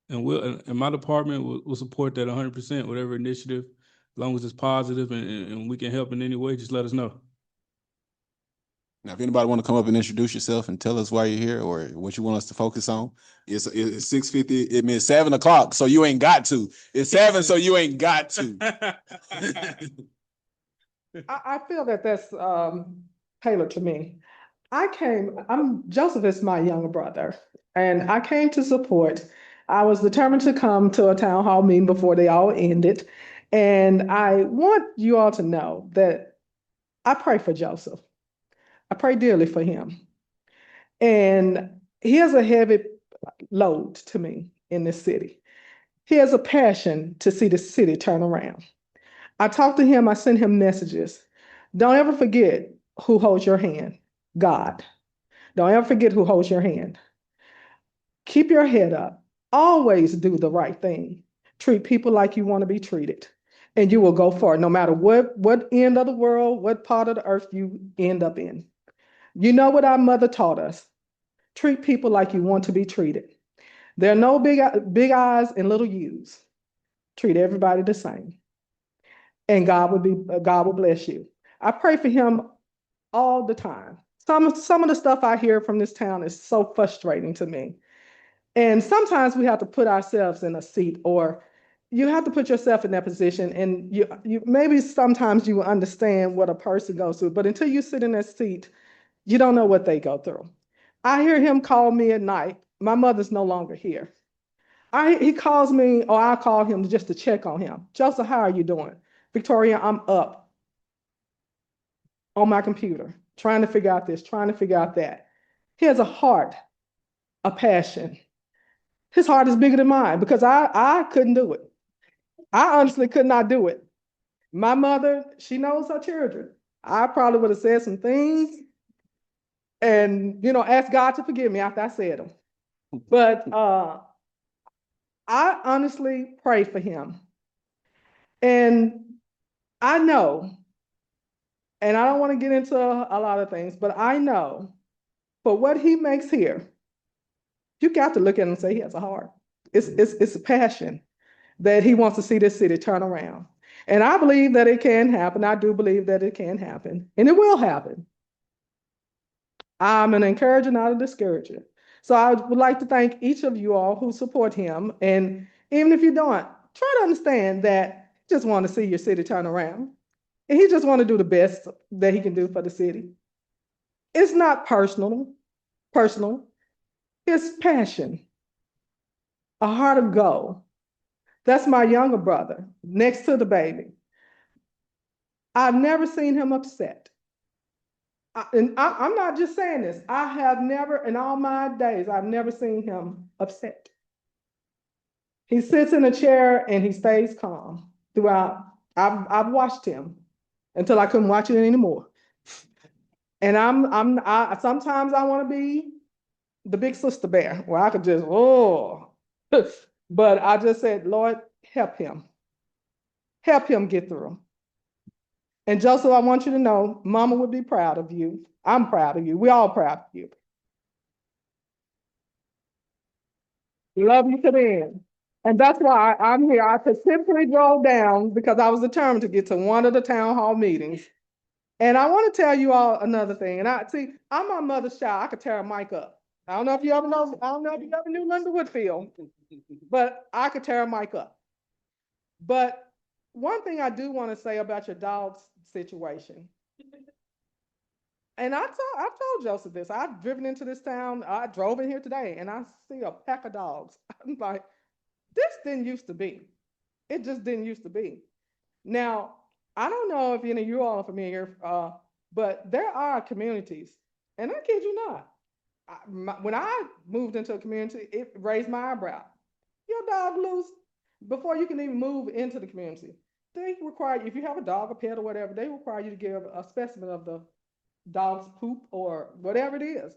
And my department will support that 100%, whatever initiative, as long as it's positive and we can help in any way, just let us know. Now, if anybody want to come up and introduce yourself and tell us why you're here or what you want us to focus on, it's 6:50. It means 7 o'clock, so you ain't got to. It's 7, so you ain't got to. I feel that that's tailored to me. Joseph is my younger brother, and I came to support. I was determined to come to a town hall meeting before they all ended. And I want you all to know that I pray for Joseph. I pray dearly for him. And he has a heavy load to me in this city. He has a passion to see the city turn around. I talked to him, I sent him messages. Don't ever forget who holds your hand, God. Don't ever forget who holds your hand. Keep your head up. Always do the right thing. Treat people like you want to be treated. And you will go far, no matter what end of the world, what part of the earth you end up in. You know what our mother taught us. Treat people like you want to be treated. There are no big eyes and little U's. Treat everybody the same. And God will bless you. I pray for him all the time. Some of the stuff I hear from this town is so frustrating to me. And sometimes we have to put ourselves in a seat, or you have to put yourself in that position, and you maybe sometimes you understand what a person goes through, but until you sit in that seat, you don't know what they go through. I hear him call me at night. My mother's no longer here. He calls me, or I call him just to check on him. Joseph, how are you doing? Victoria, I'm up on my computer, trying to figure out this, trying to figure out that. He has a heart, a passion. His heart is bigger than mine because I couldn't do it. I honestly could not do it. My mother, she knows her children. I probably would have said some things and, asked God to forgive me after I said them. But I honestly pray for him. And I know, and I don't want to get into a lot of things, but I know for what he makes here, you got to look at him and say he has a heart. It's a passion that he wants to see this city turn around. And I believe that it can happen. I do believe that it can happen, and it will happen. I'm an encourager, not a discourager. So I would like to thank each of you all who support him. And even if you don't, try to understand that he just want to see your city turn around. And he just want to do the best that he can do for the city. It's not personal. It's passion, a heart of gold. That's my younger brother next to the baby. I've never seen him upset. I'm not just saying this. I have never, in all my days, I've never seen him upset. He sits in a chair and he stays calm throughout. I've watched him until I couldn't watch it anymore. And sometimes I want to be the big sister bear where I could just, but I just said, Lord, help him. Help him get through. And Joseph, I want you to know, Mama would be proud of you. I'm proud of you. We're all proud of you. Love you to the end. And that's why I'm here. I specifically drove down because I was determined to get to one of the town hall meetings. And I want to tell you all another thing. And I'm my mother's child. I could tear a mic up. I don't know if you ever knew Linda Woodfield, but I could tear a mic up. But one thing I do want to say about your dog's situation. And I've told Joseph this. I've driven into this town. I drove in here today and I see a pack of dogs. I'm like, this didn't used to be. It just didn't used to be. Now, I don't know if any of you all are familiar, but there are communities, and I kid you not. When I moved into a community, it raised my eyebrow. Your dog loose before you can even move into the community. They require, if you have a dog, a pet, or whatever, they require you to give a specimen of the dog's poop or whatever it is.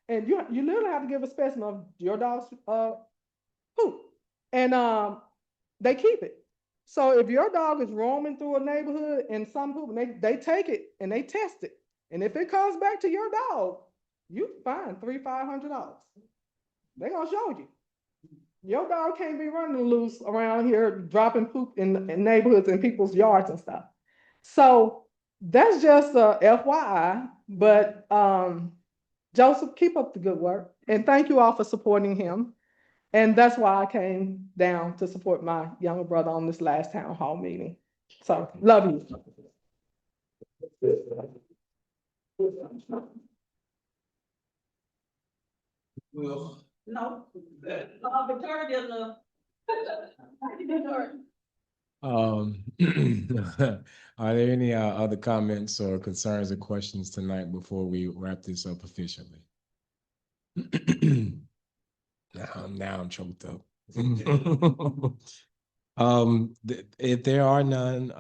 And you literally have to give a specimen of your dog's poop. And they keep it. So if your dog is roaming through a neighborhood and some poop, they take it and they test it. And if it comes back to your dog, you find $300-500. They're gonna show you. Your dog can't be running loose around here dropping poop in neighborhoods and people's yards and stuff. So that's just a FYI. But Joseph, keep up the good work. And thank you all for supporting him. And that's why I came down to support my younger brother on this last town hall meeting. So, love you. Well, No. Victoria Are there any other comments or concerns or questions tonight before we wrap this up officially? Now I'm choked up. If there are none,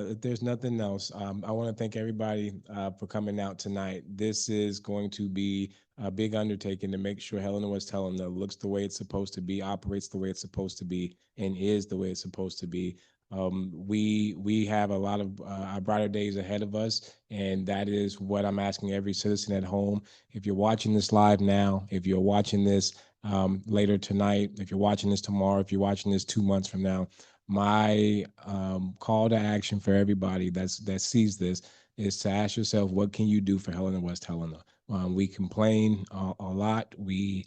if there's nothing else, I want to thank everybody for coming out tonight. This is going to be a big undertaking to make sure Helena-West Helena looks the way it's supposed to be, operates the way it's supposed to be, and is the way it's supposed to be. We have a lot of our brighter days ahead of us, and that is what I'm asking every citizen at home. If you're watching this live now, if you're watching this later tonight, if you're watching this tomorrow, if you're watching this 2 months from now, my call to action for everybody that sees this is to ask yourself, what can you do for Helena-West Helena? We complain a lot. We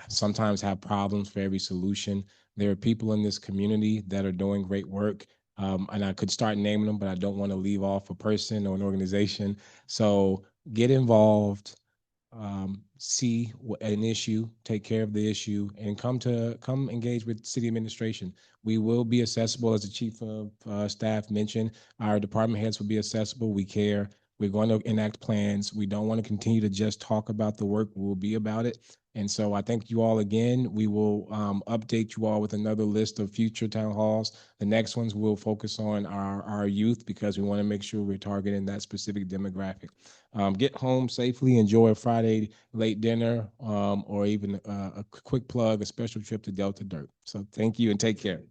sometimes have problems for every solution. There are people in this community that are doing great work. And I could start naming them, but I don't want to leave off a person or an organization. So get involved, see an issue, take care of the issue, and come engage with city administration. We will be accessible, as the chief of staff mentioned. Our department heads will be accessible. We care. We're going to enact plans. We don't want to continue to just talk about the work. We'll be about it. And so I thank you all again. We will update you all with another list of future town halls. The next ones will focus on our youth, because we want to make sure we're targeting that specific demographic. Get home safely, enjoy a Friday late dinner, or even a quick plug, a special trip to Delta Dirt. So thank you and take care.